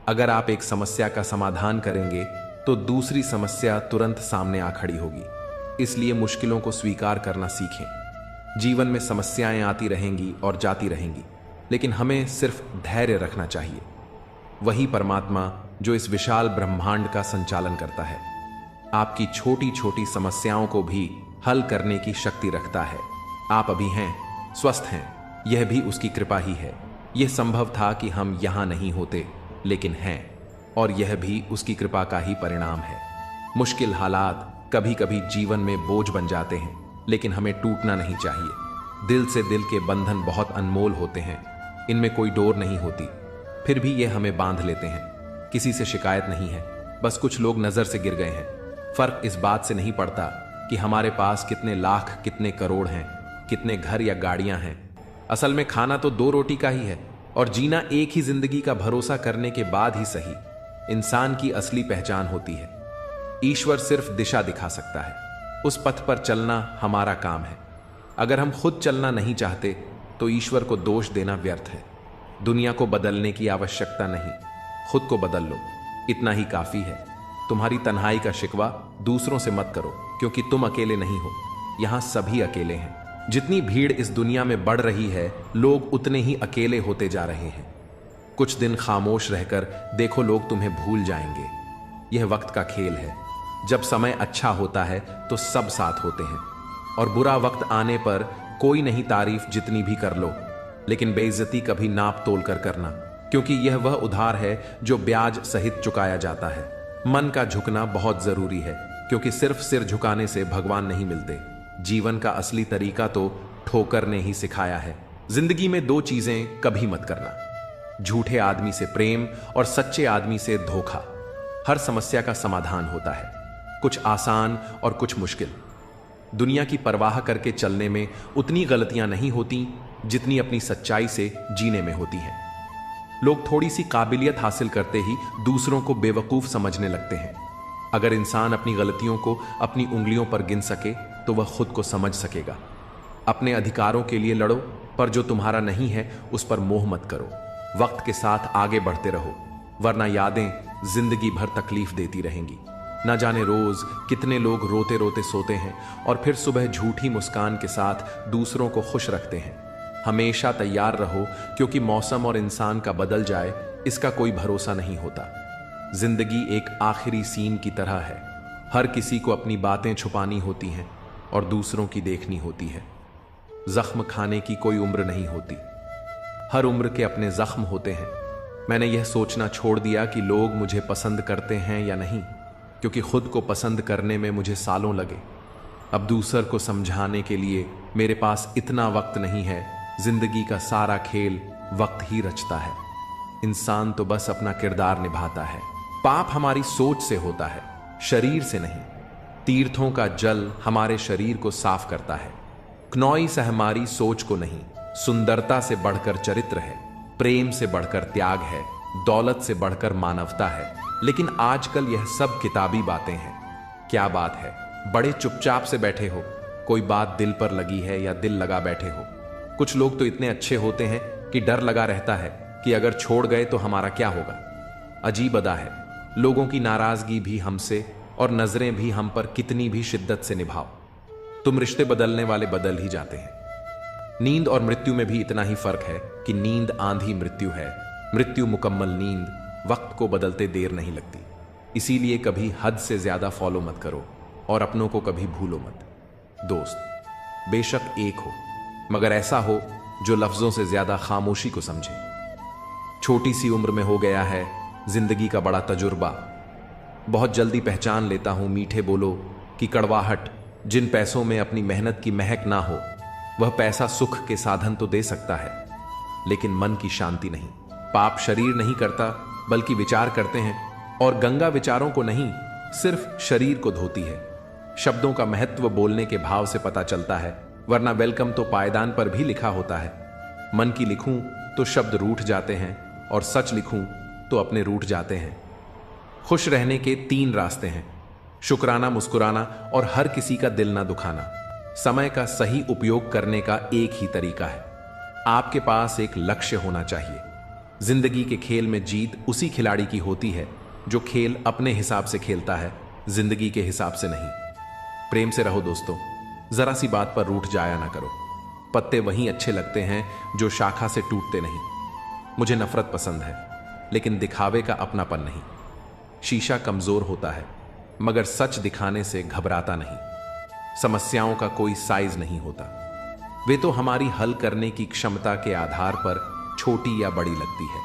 अगर आप एक समस्या का समाधान करेंगे तो दूसरी समस्या तुरंत सामने आ खड़ी होगी। इसलिए मुश्किलों को स्वीकार करना सीखें। जीवन में समस्याएं आती रहेंगी और जाती रहेंगी, लेकिन हमें सिर्फ धैर्य रखना चाहिए। वही परमात्मा जो इस विशाल ब्रह्मांड का संचालन करता है, आपकी छोटी छोटी समस्याओं को भी हल करने की शक्ति रखता है। आप अभी हैं, स्वस्थ हैं, यह भी उसकी कृपा ही है। यह संभव था कि हम यहां नहीं होते, लेकिन हैं, और यह भी उसकी कृपा का ही परिणाम है। मुश्किल हालात कभी कभी जीवन में बोझ बन जाते हैं, लेकिन हमें टूटना नहीं चाहिए। दिल से दिल के बंधन बहुत अनमोल होते हैं, इनमें कोई डोर नहीं होती, फिर भी ये हमें बांध लेते हैं। किसी से शिकायत नहीं है, बस कुछ लोग नजर से गिर गए हैं। फर्क इस बात से नहीं पड़ता कि हमारे पास कितने लाख, कितने करोड़ हैं, कितने घर या गाड़ियां हैं। असल में खाना तो 2 रोटी का ही है, और जीना एक ही जिंदगी का भरोसा करने के बाद ही सही इंसान की असली पहचान होती है। ईश्वर सिर्फ दिशा दिखा सकता है, उस पथ पर चलना हमारा काम है। अगर हम खुद चलना नहीं चाहते तो ईश्वर को दोष देना व्यर्थ है। दुनिया को बदलने की आवश्यकता नहीं, खुद को बदल लो, इतना ही काफी है। तुम्हारी तन्हाई का शिकवा दूसरों से मत करो, क्योंकि तुम अकेले नहीं हो। यहाँ सभी अकेले हैं। जितनी भीड़ इस दुनिया में बढ़ रही है, लोग उतने ही अकेले होते जा रहे हैं। कुछ दिन खामोश रहकर देखो, लोग तुम्हें भूल जाएंगे। यह वक्त का खेल है। जब समय अच्छा होता है तो सब साथ होते हैं, और बुरा वक्त आने पर कोई नहीं तारीफ जितनी भी कर लो, लेकिन बेइज्जती कभी नाप तोल कर करना, क्योंकि यह वह उधार है जो ब्याज सहित चुकाया जाता है। मन का झुकना बहुत जरूरी है, क्योंकि सिर्फ सिर झुकाने से भगवान नहीं मिलते। जीवन का असली तरीका तो ठोकर ने ही सिखाया है। जिंदगी में दो चीजें कभी मत करना, झूठे आदमी से प्रेम और सच्चे आदमी से धोखा। हर समस्या का समाधान होता है, कुछ आसान और कुछ मुश्किल। दुनिया की परवाह करके चलने में उतनी गलतियां नहीं होती जितनी अपनी सच्चाई से जीने में होती हैं। लोग थोड़ी सी काबिलियत हासिल करते ही दूसरों को बेवकूफ समझने लगते हैं। अगर इंसान अपनी गलतियों को अपनी उंगलियों पर गिन सके तो वह खुद को समझ सकेगा। अपने अधिकारों के लिए लड़ो, पर जो तुम्हारा नहीं है उस पर मोह मत करो। वक्त के साथ आगे बढ़ते रहो, वरना यादें जिंदगी भर तकलीफ देती रहेंगी। न जाने रोज कितने लोग रोते रोते सोते हैं और फिर सुबह झूठी मुस्कान के साथ दूसरों को खुश रखते हैं। हमेशा तैयार रहो, क्योंकि मौसम और इंसान का बदल जाए इसका कोई भरोसा नहीं होता। जिंदगी एक आखिरी सीन की तरह है। हर किसी को अपनी बातें छुपानी होती हैं और दूसरों की देखनी होती है। जख्म खाने की कोई उम्र नहीं होती, हर उम्र के अपने जख्म होते हैं। मैंने यह सोचना छोड़ दिया कि लोग मुझे पसंद करते हैं या नहीं, क्योंकि खुद को पसंद करने में मुझे सालों लगे। अब दूसर को समझाने के लिए मेरे पास इतना वक्त नहीं है। जिंदगी का सारा खेल वक्त ही रचता है। इंसान तो बस अपना किरदार निभाता है। पाप हमारी सोच से होता है, शरीर से नहीं। तीर्थों का जल हमारे शरीर को साफ करता है। क्नौई से हमारी सोच को नहीं। सुंदरता से बढ़कर चरित्र है, प्रेम से बढ़कर त्याग है, दौलत से बढ़कर मानवता है। लेकिन आजकल यह सब किताबी बातें हैं। क्या बात है, बड़े चुपचाप से बैठे हो, कोई बात दिल पर लगी है या दिल लगा बैठे हो। कुछ लोग तो इतने अच्छे होते हैं कि डर लगा रहता है कि अगर छोड़ गए तो हमारा क्या होगा। अजीब अदा है, लोगों की नाराजगी भी हमसे और नजरें भी हम पर कितनी भी शिद्दत से निभाओ, तुम रिश्ते बदलने वाले बदल ही जाते हैं। नींद और मृत्यु में भी इतना ही फर्क है कि नींद आंधी मृत्यु है, मृत्यु मुकम्मल नींद। वक्त को बदलते देर नहीं लगती, इसीलिए कभी हद से ज्यादा फॉलो मत करो और अपनों को कभी भूलो मत। दोस्त बेशक एक हो, मगर ऐसा हो जो लफ्जों से ज्यादा खामोशी को समझे। छोटी सी उम्र में हो गया है जिंदगी का बड़ा तजुर्बा। बहुत जल्दी पहचान लेता हूं मीठे बोलो की कड़वाहट। जिन पैसों में अपनी मेहनत की महक ना हो, वह पैसा सुख के साधन तो दे सकता है, लेकिन मन की शांति नहीं। पाप शरीर नहीं करता, बल्कि विचार करते हैं, और गंगा विचारों को नहीं, सिर्फ शरीर को धोती है। शब्दों का महत्व बोलने के भाव से पता चलता है, वरना वेलकम तो पायदान पर भी लिखा होता है। मन की लिखूं तो शब्द रूठ जाते हैं, और सच लिखूं तो अपने रूठ जाते हैं। खुश रहने के 3 रास्ते हैं, शुक्राना, मुस्कुराना और हर किसी का दिल ना दुखाना। समय का सही उपयोग करने का एक ही तरीका है, आपके पास एक लक्ष्य होना चाहिए। जिंदगी के खेल में जीत उसी खिलाड़ी की होती है जो खेल अपने हिसाब से खेलता है, जिंदगी के हिसाब से नहीं। प्रेम से रहो दोस्तों, जरा सी बात पर रूठ जाया ना करो। पत्ते वहीं अच्छे लगते हैं जो शाखा से टूटते नहीं। मुझे नफरत पसंद है, लेकिन दिखावे का अपनापन नहीं। शीशा कमजोर होता है, मगर सच दिखाने से घबराता नहीं। समस्याओं का कोई साइज नहीं होता, वे तो हमारी हल करने की क्षमता के आधार पर छोटी या बड़ी लगती है।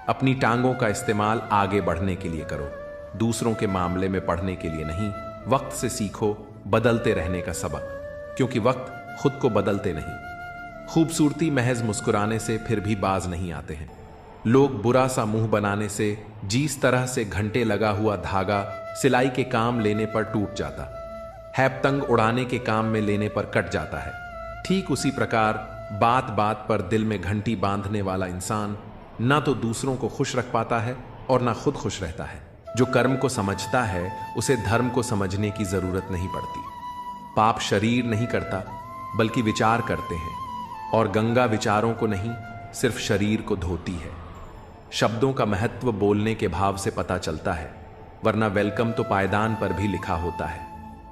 अपनी टांगों का इस्तेमाल आगे बढ़ने के लिए करो, दूसरों के मामले में पढ़ने के लिए नहीं। वक्त से सीखो बदलते रहने का सबक, क्योंकि वक्त खुद को बदलते नहीं। खूबसूरती महज मुस्कुराने से फिर भी बाज नहीं आते हैं। लोग बुरा सा मुंह बनाने से, जिस तरह से घंटे लगा हुआ धागा सिलाई के काम लेने पर टूट जाता है, पतंग उड़ाने के काम में लेने पर कट जाता है, ठीक उसी प्रकार बात बात पर दिल में घंटी बांधने वाला इंसान ना तो दूसरों को खुश रख पाता है और ना खुद खुश रहता है। जो कर्म को समझता है उसे धर्म को समझने की जरूरत नहीं पड़ती। पाप शरीर नहीं करता, बल्कि विचार करते हैं, और गंगा विचारों को नहीं, सिर्फ शरीर को धोती है। शब्दों का महत्व बोलने के भाव से पता चलता है, वरना वेलकम तो पायदान पर भी लिखा होता है।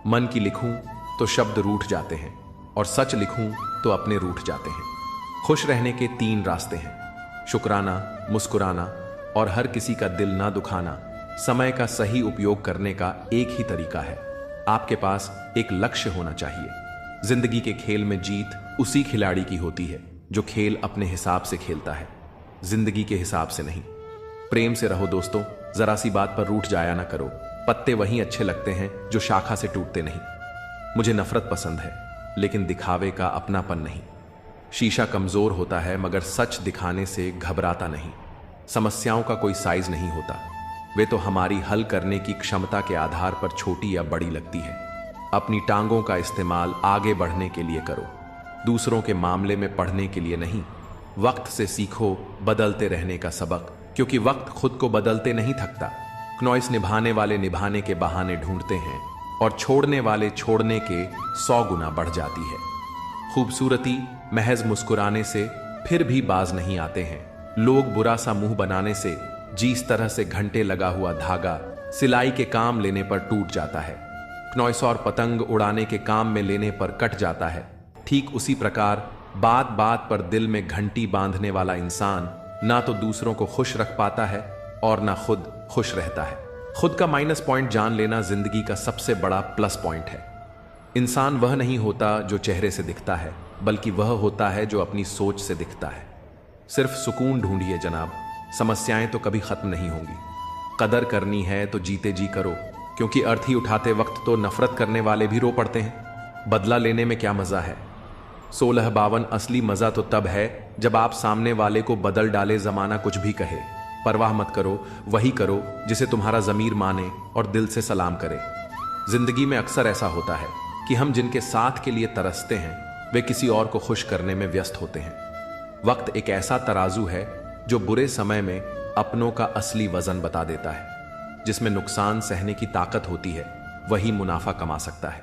मन की लिखूं तो शब्द रूठ जाते हैं, और सच लिखूं तो अपने रूठ जाते हैं। खुश रहने के 3 रास्ते हैं: शुक्राना, मुस्कुराना और हर किसी का दिल ना दुखाना। समय का सही उपयोग करने का एक ही तरीका है, आपके पास एक लक्ष्य होना चाहिए। जिंदगी के खेल में जीत उसी खिलाड़ी की होती है जो खेल अपने हिसाब से खेलता है, जिंदगी के हिसाब से नहीं। प्रेम से रहो दोस्तों, जरा सी बात पर रूठ जाया ना करो। पत्ते वहीं अच्छे लगते हैं जो शाखा से टूटते नहीं। मुझे नफरत पसंद है, लेकिन दिखावे का अपनापन नहीं। शीशा कमजोर होता है मगर सच दिखाने से घबराता नहीं। समस्याओं का कोई साइज नहीं होता, वे तो हमारी हल करने की क्षमता के आधार पर छोटी या बड़ी लगती है। अपनी टांगों का इस्तेमाल आगे बढ़ने के लिए करो, दूसरों के मामले में पढ़ने के लिए नहीं। वक्त से सीखो बदलते रहने का सबक, क्योंकि वक्त खुद को बदलते नहीं थकता। क्नॉइस निभाने वाले निभाने के बहाने ढूंढते हैं और छोड़ने वाले छोड़ने के 100 गुना बढ़ जाती है। खूबसूरती महज मुस्कुराने से फिर भी बाज नहीं आते हैं। लोग बुरा सा मुंह बनाने से, जिस तरह से घंटे लगा हुआ धागा सिलाई के काम लेने पर टूट जाता है, क्नॉइस और पतंग उड़ाने के काम में लेने पर कट जाता है, ठीक उसी प्रकार बात बात पर दिल में घंटी बांधने वाला इंसान ना तो दूसरों को खुश रख पाता है और ना खुद खुश रहता है। खुद का माइनस पॉइंट जान लेना जिंदगी का सबसे बड़ा प्लस पॉइंट है। इंसान वह नहीं होता जो चेहरे से दिखता है, बल्कि वह होता है जो अपनी सोच से दिखता है। सिर्फ सुकून ढूंढिए जनाब, समस्याएं तो कभी खत्म नहीं होंगी। कदर करनी है तो जीते जी करो, क्योंकि अर्थी उठाते वक्त तो नफरत करने वाले भी रो पड़ते हैं। बदला लेने में क्या मजा है? 1652 असली मजा तो तब है जब आप सामने वाले को बदल डाले, जमाना कुछ भी कहे। परवाह मत करो, वही करो जिसे तुम्हारा जमीर माने और दिल से सलाम करे। जिंदगी में अक्सर ऐसा होता है कि हम जिनके साथ के लिए तरसते हैं वे किसी और को खुश करने में व्यस्त होते हैं। वक्त एक ऐसा तराजू है जो बुरे समय में अपनों का असली वजन बता देता है। जिसमें नुकसान सहने की ताकत होती है वही मुनाफा कमा सकता है,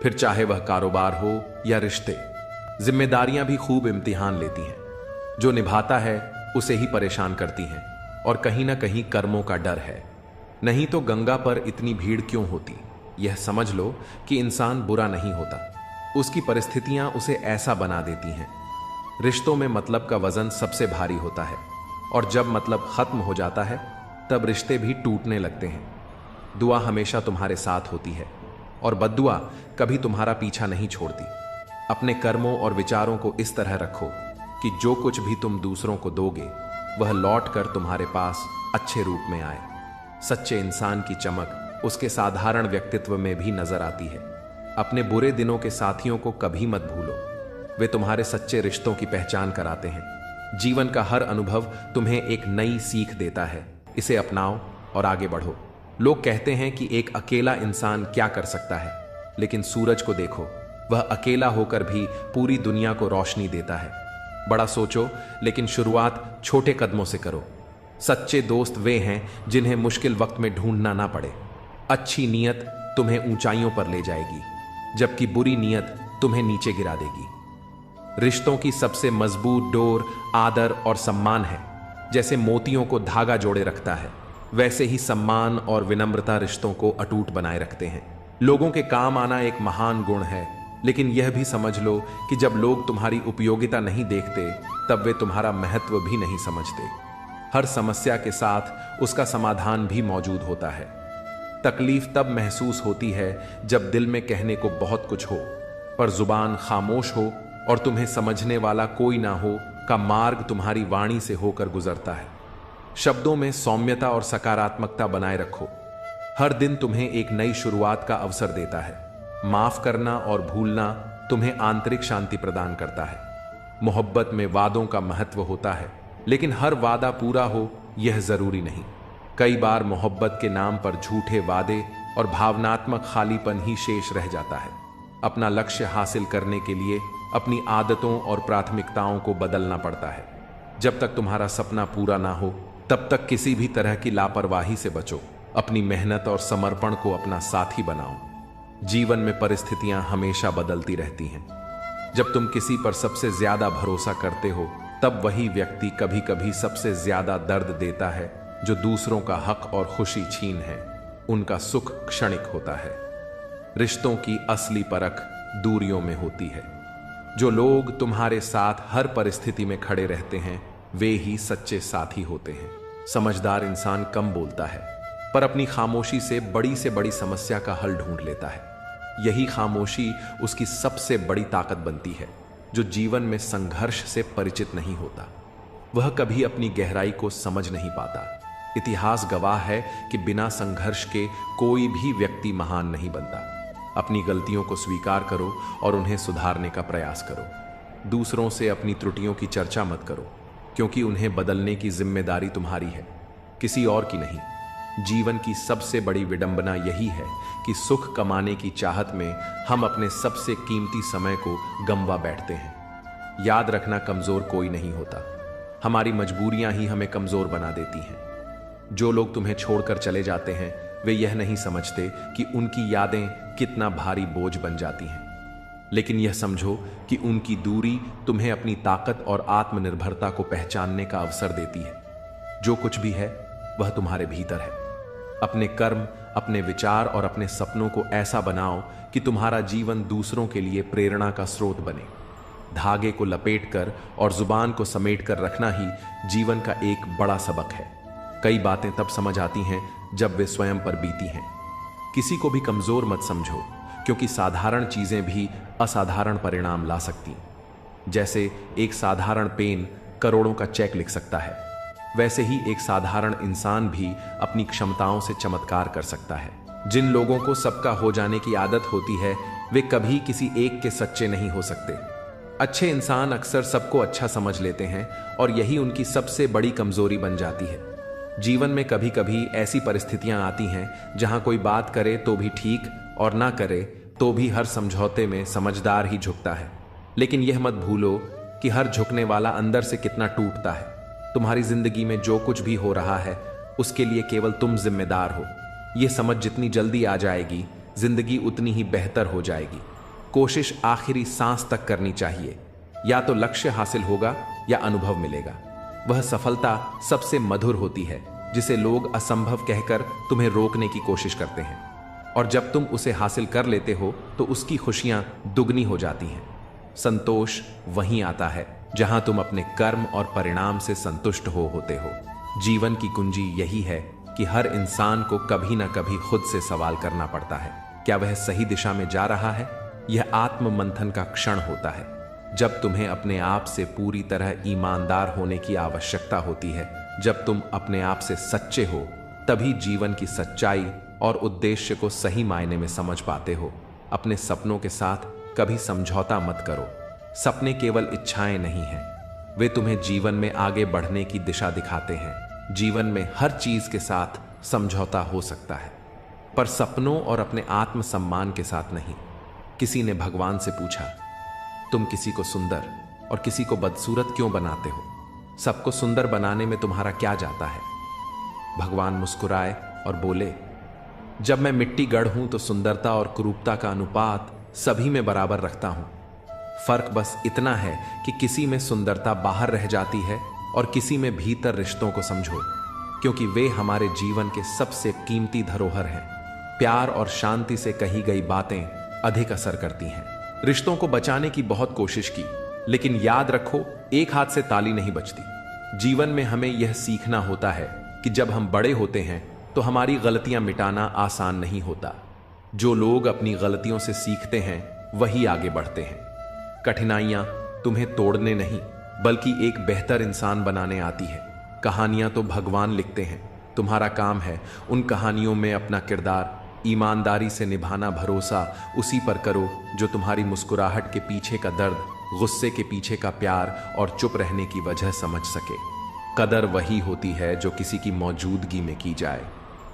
फिर चाहे वह कारोबार हो या रिश्ते। जिम्मेदारियां भी खूब इम्तिहान लेती हैं, जो निभाता है उसे ही परेशान करती हैं, और कहीं ना कहीं कर्मों का डर है। नहीं तो गंगा पर इतनी भीड़ क्यों होती? यह समझ लो कि इंसान बुरा नहीं होता, उसकी परिस्थितियां उसे ऐसा बना देती हैं। रिश्तों में मतलब का वजन सबसे भारी होता है, और जब मतलब खत्म हो जाता है तब रिश्ते भी टूटने लगते हैं। दुआ हमेशा तुम्हारे साथ होती है, और बद्दुआ कभी तुम्हारा पीछा नहीं छोड़ती। अपने कर्मों और विचारों को इस तरह रखो कि जो कुछ भी तुम दूसरों को दोगे वह लौट कर तुम्हारे पास अच्छे रूप में आए। सच्चे इंसान की चमक उसके साधारण व्यक्तित्व में भी नजर आती है। अपने बुरे दिनों के साथियों को कभी मत भूलो, वे तुम्हारे सच्चे रिश्तों की पहचान कराते हैं। जीवन का हर अनुभव तुम्हें एक नई सीख देता है, इसे अपनाओ और आगे बढ़ो। लोग कहते हैं कि एक अकेला इंसान क्या कर सकता है, लेकिन सूरज को देखो, वह अकेला होकर भी पूरी दुनिया को रोशनी देता है। बड़ा सोचो, लेकिन शुरुआत छोटे कदमों से करो। सच्चे दोस्त वे हैं जिन्हें मुश्किल वक्त में ढूंढना ना पड़े। अच्छी नीयत तुम्हें ऊंचाइयों पर ले जाएगी, जबकि बुरी नीयत तुम्हें नीचे गिरा देगी। रिश्तों की सबसे मजबूत डोर आदर और सम्मान है। जैसे मोतियों को धागा जोड़े रखता है, वैसे ही सम्मान और विनम्रता रिश्तों को अटूट बनाए रखते हैं। लोगों के काम आना एक महान गुण है, लेकिन यह भी समझ लो कि जब लोग तुम्हारी उपयोगिता नहीं देखते तब वे तुम्हारा महत्व भी नहीं समझते। हर समस्या के साथ उसका समाधान भी मौजूद होता है। तकलीफ तब महसूस होती है जब दिल में कहने को बहुत कुछ हो, पर जुबान खामोश हो और तुम्हें समझने वाला कोई ना हो का मार्ग तुम्हारी वाणी से होकर गुजरता है। शब्दों में सौम्यता और सकारात्मकता बनाए रखो। हर दिन तुम्हें एक नई शुरुआत का अवसर देता है। माफ करना और भूलना तुम्हें आंतरिक शांति प्रदान करता है। मोहब्बत में वादों का महत्व होता है, लेकिन हर वादा पूरा हो यह जरूरी नहीं। कई बार मोहब्बत के नाम पर झूठे वादे और भावनात्मक खालीपन ही शेष रह जाता है। अपना लक्ष्य हासिल करने के लिए अपनी आदतों और प्राथमिकताओं को बदलना पड़ता है। जब तक तुम्हारा सपना पूरा ना हो तब तक किसी भी तरह की लापरवाही से बचो। अपनी मेहनत और समर्पण को अपना साथी बनाओ। जीवन में परिस्थितियां हमेशा बदलती रहती हैं। जब तुम किसी पर सबसे ज्यादा भरोसा करते हो तब वही व्यक्ति कभी कभी सबसे ज्यादा दर्द देता है। जो दूसरों का हक और खुशी छीन है, उनका सुख क्षणिक होता है। रिश्तों की असली परख दूरियों में होती है। जो लोग तुम्हारे साथ हर परिस्थिति में खड़े रहते हैं वे ही सच्चे साथी होते हैं। समझदार इंसान कम बोलता है पर अपनी खामोशी से बड़ी समस्या का हल ढूंढ लेता है। यही खामोशी उसकी सबसे बड़ी ताकत बनती है। जो जीवन में संघर्ष से परिचित नहीं होता वह कभी अपनी गहराई को समझ नहीं पाता। इतिहास गवाह है कि बिना संघर्ष के कोई भी व्यक्ति महान नहीं बनता। अपनी गलतियों को स्वीकार करो और उन्हें सुधारने का प्रयास करो। दूसरों से अपनी त्रुटियों की चर्चा मत करो, क्योंकि उन्हें बदलने की जिम्मेदारी तुम्हारी है, किसी और की नहीं। जीवन की सबसे बड़ी विडंबना यही है कि सुख कमाने की चाहत में हम अपने सबसे कीमती समय को गंवा बैठते हैं। याद रखना, कमजोर कोई नहीं होता, हमारी मजबूरियां ही हमें कमजोर बना देती हैं। जो लोग तुम्हें छोड़कर चले जाते हैं वे यह नहीं समझते कि उनकी यादें कितना भारी बोझ बन जाती हैं। लेकिन यह समझो कि उनकी दूरी तुम्हें अपनी ताकत और आत्मनिर्भरता को पहचानने का अवसर देती है। जो कुछ भी है वह तुम्हारे भीतर है। अपने कर्म, अपने विचार और अपने सपनों को ऐसा बनाओ कि तुम्हारा जीवन दूसरों के लिए प्रेरणा का स्रोत बने। धागे को लपेटकर और जुबान को समेटकर रखना ही जीवन का एक बड़ा सबक है। कई बातें तब समझ आती हैं जब वे स्वयं पर बीती हैं। किसी को भी कमजोर मत समझो, क्योंकि साधारण चीजें भी असाधारण परिणाम ला सकती। जैसे एक साधारण पेन करोड़ों का चेक लिख सकता है, वैसे ही एक साधारण इंसान भी अपनी क्षमताओं से चमत्कार कर सकता है। जिन लोगों को सबका हो जाने की आदत होती है वे कभी किसी एक के सच्चे नहीं हो सकते। अच्छे इंसान अक्सर सबको अच्छा समझ लेते हैं और यही उनकी सबसे बड़ी कमजोरी बन जाती है। जीवन में कभी कभी ऐसी परिस्थितियां आती हैं जहां कोई बात करे तो भी ठीक और ना करे तो भी हर समझौते में समझदार ही झुकता है। लेकिन यह मत भूलो कि हर झुकने वाला अंदर से कितना टूटता है। तुम्हारी जिंदगी में जो कुछ भी हो रहा है उसके लिए केवल तुम जिम्मेदार हो। यह समझ जितनी जल्दी आ जाएगी जिंदगी उतनी ही बेहतर हो जाएगी। कोशिश आखिरी सांस तक करनी चाहिए। या तो लक्ष्य हासिल होगा या अनुभव मिलेगा। वह सफलता सबसे मधुर होती है जिसे लोग असंभव कहकर तुम्हें रोकने की कोशिश करते हैं, और जब तुम उसे हासिल कर लेते हो तो उसकी खुशियां दुगनी हो जाती हैं। संतोष वहीं आता है जहां तुम अपने कर्म और परिणाम से संतुष्ट होते हो। जीवन की कुंजी यही है कि हर इंसान को कभी ना कभी खुद से सवाल करना पड़ता है, क्या वह सही दिशा में जा रहा है। यह आत्म मंथन का क्षण होता है जब तुम्हें अपने आप से पूरी तरह ईमानदार होने की आवश्यकता होती है। जब तुम अपने आप से सच्चे हो तभी जीवन की सच्चाई और उद्देश्य को सही मायने में समझ पाते हो। अपने सपनों के साथ कभी समझौता मत करो। सपने केवल इच्छाएं नहीं हैं, वे तुम्हें जीवन में आगे बढ़ने की दिशा दिखाते हैं। जीवन में हर चीज के साथ समझौता हो सकता है, पर सपनों और अपने आत्मसम्मान के साथ नहीं। किसी ने भगवान से पूछा, तुम किसी को सुंदर और किसी को बदसूरत क्यों बनाते हो? सबको सुंदर बनाने में तुम्हारा क्या जाता है? भगवान मुस्कुराए और बोले, जब मैं मिट्टी गढ़ हूं तो सुंदरता और कुरूपता का अनुपात सभी में बराबर रखता हूं। फर्क बस इतना है कि किसी में सुंदरता बाहर रह जाती है और किसी में भीतर। रिश्तों को समझो, क्योंकि वे हमारे जीवन के सबसे कीमती धरोहर हैं। प्यार और शांति से कही गई बातें अधिक असर करती हैं। रिश्तों को बचाने की बहुत कोशिश की, लेकिन याद रखो, एक हाथ से ताली नहीं बजती। जीवन में हमें यह सीखना होता है कि जब हम बड़े होते हैं तो हमारी गलतियां मिटाना आसान नहीं होता। जो लोग अपनी गलतियों से सीखते हैं वही आगे बढ़ते हैं। कठिनाइयां तुम्हें तोड़ने नहीं बल्कि एक बेहतर इंसान बनाने आती है। कहानियां तो भगवान लिखते हैं, तुम्हारा काम है उन कहानियों में अपना किरदार ईमानदारी से निभाना। भरोसा उसी पर करो जो तुम्हारी मुस्कुराहट के पीछे का दर्द, गुस्से के पीछे का प्यार और चुप रहने की वजह समझ सके। कदर वही होती है जो किसी की मौजूदगी में की जाए।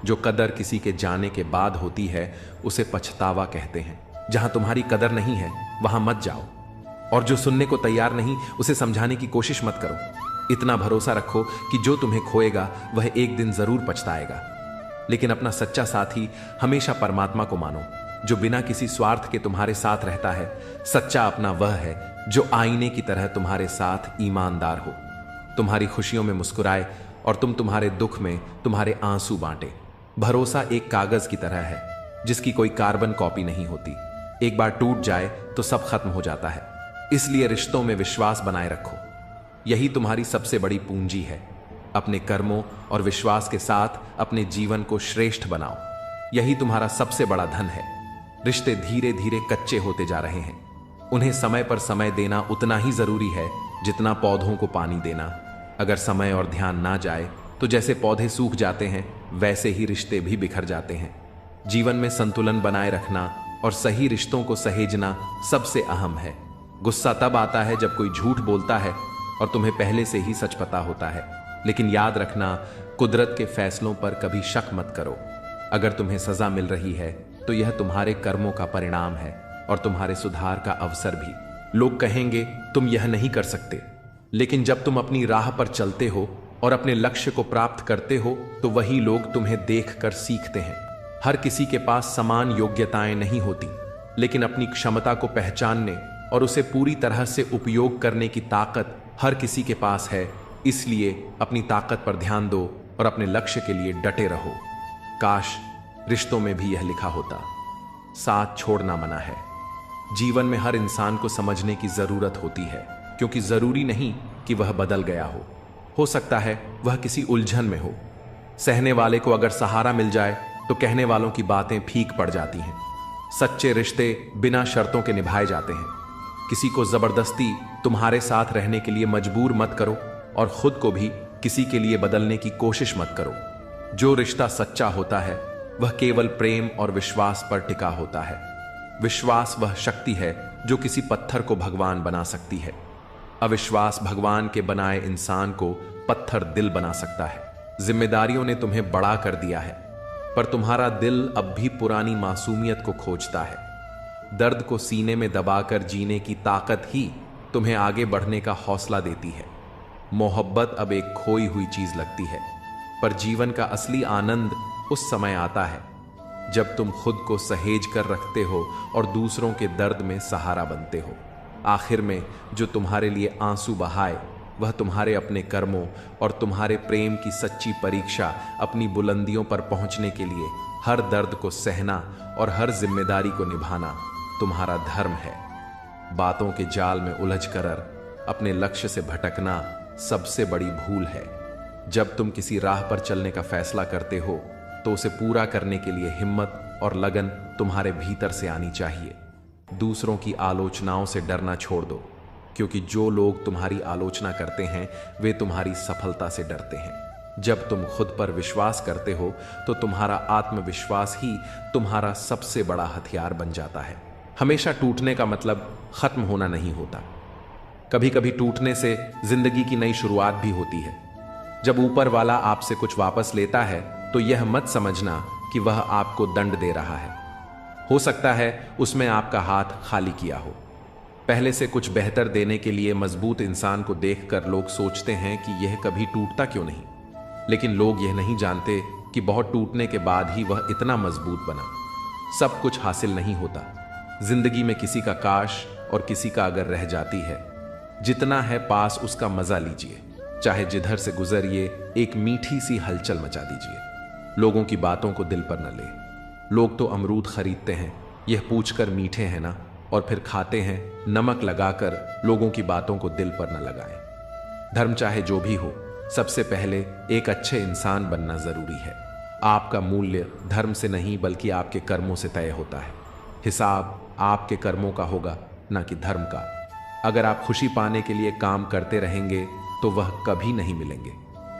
जो कदर किसी के जाने के बाद होती है उसे पछतावा कहते हैं। जहां तुम्हारी कदर नहीं है वहां मत जाओ, और जो सुनने को तैयार नहीं उसे समझाने की कोशिश मत करो। इतना भरोसा रखो कि जो तुम्हें खोएगा वह एक दिन जरूर पछताएगा। लेकिन अपना सच्चा साथी हमेशा परमात्मा को मानो, जो बिना किसी स्वार्थ के तुम्हारे साथ रहता है। सच्चा अपना वह है जो आईने की तरह तुम्हारे साथ ईमानदार हो, तुम्हारी खुशियों में मुस्कुराए और तुम्हारे दुख में तुम्हारे आंसू बांटे। भरोसा एक कागज की तरह है, जिसकी कोई कार्बन कॉपी नहीं होती। एक बार टूट जाए तो सब खत्म हो जाता है। इसलिए रिश्तों में विश्वास बनाए रखो, यही तुम्हारी सबसे बड़ी पूंजी है। अपने कर्मों और विश्वास के साथ अपने जीवन को श्रेष्ठ बनाओ, यही तुम्हारा सबसे बड़ा धन है। रिश्ते धीरे धीरे कच्चे होते जा रहे हैं, उन्हें समय पर समय देना उतना ही जरूरी है जितना पौधों को पानी देना। अगर समय और ध्यान ना जाए तो जैसे पौधे सूख जाते हैं वैसे ही रिश्ते भी बिखर जाते हैं। जीवन में संतुलन बनाए रखना और सही रिश्तों को सहेजना सबसे अहम है। गुस्सा तब आता है जब कोई झूठ बोलता है और तुम्हें पहले से ही सच पता होता है। लेकिन याद रखना, कुदरत के फैसलों पर कभी शक मत करो। अगर तुम्हें सजा मिल रही है तो यह तुम्हारे कर्मों का परिणाम है और तुम्हारे सुधार का अवसर भी। लोग कहेंगे तुम यह नहीं कर सकते, लेकिन जब तुम अपनी राह पर चलते हो और अपने लक्ष्य को प्राप्त करते हो तो वही लोग तुम्हें देखकर सीखते हैं। हर किसी के पास समान योग्यताएं नहीं होती, लेकिन अपनी क्षमता को पहचानने और उसे पूरी तरह से उपयोग करने की ताकत हर किसी के पास है। इसलिए अपनी ताकत पर ध्यान दो और अपने लक्ष्य के लिए डटे रहो। काश रिश्तों में भी यह लिखा होता, साथ छोड़ना मना है। जीवन में हर इंसान को समझने की जरूरत होती है, क्योंकि जरूरी नहीं कि वह बदल गया हो सकता है वह किसी उलझन में हो। सहने वाले को अगर सहारा मिल जाए तो कहने वालों की बातें फीक पड़ जाती हैं। सच्चे रिश्ते बिना शर्तों के निभाए जाते हैं। किसी को जबरदस्ती तुम्हारे साथ रहने के लिए मजबूर मत करो और खुद को भी किसी के लिए बदलने की कोशिश मत करो। जो रिश्ता सच्चा होता है वह केवल प्रेम और विश्वास पर टिका होता है। विश्वास वह शक्ति है जो किसी पत्थर को भगवान बना सकती है। अविश्वास भगवान के बनाए इंसान को पत्थर दिल बना सकता है। जिम्मेदारियों ने तुम्हें बड़ा कर दिया है, पर तुम्हारा दिल अब भी पुरानी मासूमियत को खोजता है। दर्द को सीने में दबाकर जीने की ताकत ही तुम्हें आगे बढ़ने का हौसला देती है। मोहब्बत अब एक खोई हुई चीज लगती है, पर जीवन का असली आनंद उस समय आता है जब तुम खुद को सहेज कर रखते हो और दूसरों के दर्द में सहारा बनते हो। आखिर में जो तुम्हारे लिए आंसू बहाए वह तुम्हारे अपने कर्मों और तुम्हारे प्रेम की सच्ची परीक्षा। अपनी बुलंदियों पर पहुंचने के लिए हर दर्द को सहना और हर जिम्मेदारी को निभाना तुम्हारा धर्म है। बातों के जाल में उलझकर अपने लक्ष्य से भटकना सबसे बड़ी भूल है। जब तुम किसी राह पर चलने का फैसला करते हो तो उसे पूरा करने के लिए हिम्मत और लगन तुम्हारे भीतर से आनी चाहिए। दूसरों की आलोचनाओं से डरना छोड़ दो, क्योंकि जो लोग तुम्हारी आलोचना करते हैं वे तुम्हारी सफलता से डरते हैं। जब तुम खुद पर विश्वास करते हो तो तुम्हारा आत्मविश्वास ही तुम्हारा सबसे बड़ा हथियार बन जाता है। हमेशा टूटने का मतलब खत्म होना नहीं होता। कभी कभी टूटने से जिंदगी की नई शुरुआत भी होती है। जब ऊपर वाला आपसे कुछ वापस लेता है तो यह मत समझना कि वह आपको दंड दे रहा है। हो सकता है उसमें आपका हाथ खाली किया हो। पहले से कुछ बेहतर देने के लिए मजबूत इंसान को देखकर लोग सोचते हैं कि यह कभी टूटता क्यों नहीं, लेकिन लोग यह नहीं जानते कि बहुत टूटने के बाद ही वह इतना मजबूत बना। सब कुछ हासिल नहीं होता। जिंदगी में किसी का काश और किसी का अगर रह जाती है। जितना है पास उसका मजा लीजिए, चाहे जिधर से गुजरिए एक मीठी सी हलचल मचा दीजिए। लोगों की बातों को दिल पर न ले। लोग तो अमरूद खरीदते हैं यह पूछकर मीठे हैं ना, और फिर खाते हैं नमक लगाकर। लोगों की बातों को दिल पर न लगाएं। धर्म चाहे जो भी हो, सबसे पहले एक अच्छे इंसान बनना जरूरी है। आपका मूल्य धर्म से नहीं बल्कि आपके कर्मों से तय होता है। हिसाब आपके कर्मों का होगा, ना कि धर्म का। अगर आप खुशी पाने के लिए काम करते रहेंगे तो वह कभी नहीं मिलेंगे,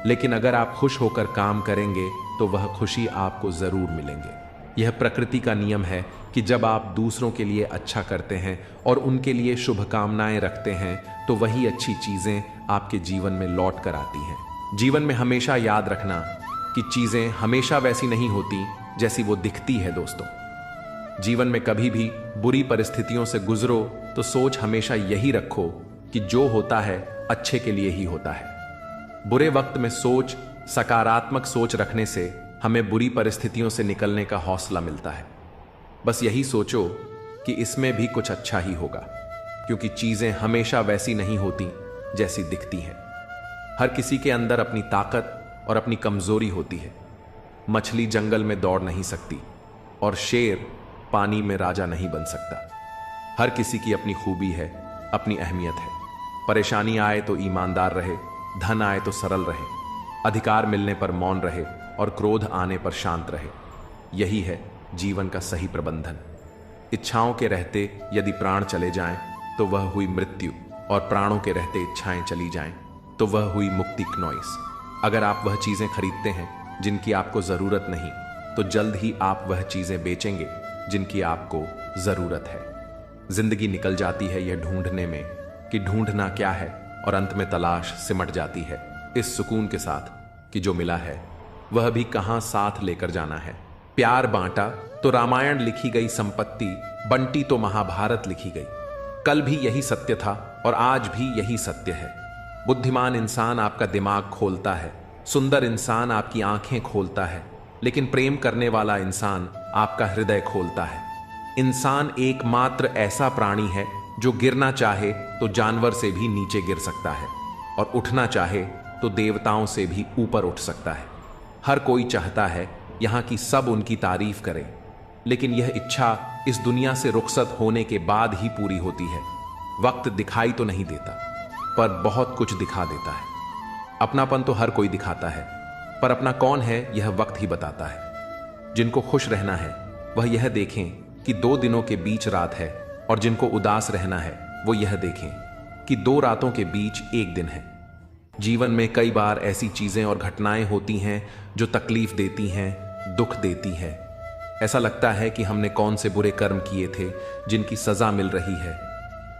लेकिन अगर आप खुश होकर काम करेंगे तो वह खुशी आपको जरूर मिलेंगे। यह प्रकृति का नियम है कि जब आप दूसरों के लिए अच्छा करते हैं और उनके लिए शुभकामनाएं रखते हैं तो वही अच्छी चीजें आपके जीवन में लौट कर आती हैं। जीवन में हमेशा याद रखना कि चीजें हमेशा वैसी नहीं होती जैसी वो दिखती है। दोस्तों, जीवन में कभी भी बुरी परिस्थितियों से गुजरो तो सोच हमेशा यही रखो कि जो होता है अच्छे के लिए ही होता है। बुरे वक्त में सकारात्मक सोच रखने से हमें बुरी परिस्थितियों से निकलने का हौसला मिलता है। बस यही सोचो कि इसमें भी कुछ अच्छा ही होगा, क्योंकि चीजें हमेशा वैसी नहीं होती जैसी दिखती हैं। हर किसी के अंदर अपनी ताकत और अपनी कमजोरी होती है। मछली जंगल में दौड़ नहीं सकती, और शेर पानी में राजा नहीं बन सकता। हर किसी की अपनी खूबी है, अपनी अहमियत है। परेशानी आए तो ईमानदार रहे, धन आए तो सरल रहे, अधिकार मिलने पर मौन रहे और क्रोध आने पर शांत रहे। यही है जीवन का सही प्रबंधन। इच्छाओं के रहते यदि प्राण चले जाएं तो वह हुई मृत्यु, और प्राणों के रहते इच्छाएं चली जाएं तो वह हुई मुक्ति क्नोइस। अगर आप वह चीजें खरीदते हैं जिनकी आपको जरूरत नहीं, तो जल्द ही आप वह चीजें बेचेंगे जिनकी आपको जरूरत है। जिंदगी निकल जाती है यह ढूंढने में कि ढूंढना क्या है, और अंत में तलाश सिमट जाती है इस सुकून के साथ कि जो मिला है वह भी कहां साथ लेकर जाना है। प्यार बांटा तो रामायण लिखी गई संपत्ति, बंटी तो महाभारत लिखी गई। कल भी यही सत्य था और आज भी यही सत्य है। बुद्धिमान इंसान आपका दिमाग खोलता है, सुंदर इंसान आपकी आंखें खोलता है, लेकिन प्रेम करने वाला इंसान आपका हृदय खोलता है। इंसान एकमात्र ऐसा प्राणी है जो गिरना चाहे तो जानवर से भी नीचे गिर सकता है, और उठना चाहे तो देवताओं से भी ऊपर उठ सकता है। हर कोई चाहता है यहां की सब उनकी तारीफ करें, लेकिन यह इच्छा इस दुनिया से रुखसत होने के बाद ही पूरी होती है। वक्त दिखाई तो नहीं देता, पर बहुत कुछ दिखा देता है। अपनापन तो हर कोई दिखाता है, पर अपना कौन है यह वक्त ही बताता है। जिनको खुश रहना है वह यह देखें कि 2 दिनों के बीच रात है, और जिनको उदास रहना है वो यह देखें कि 2 रातों के बीच 1 दिन है। जीवन में कई बार ऐसी चीजें और घटनाएं होती हैं जो तकलीफ देती हैं, दुख देती हैं। ऐसा लगता है कि हमने कौन से बुरे कर्म किए थे जिनकी सजा मिल रही है।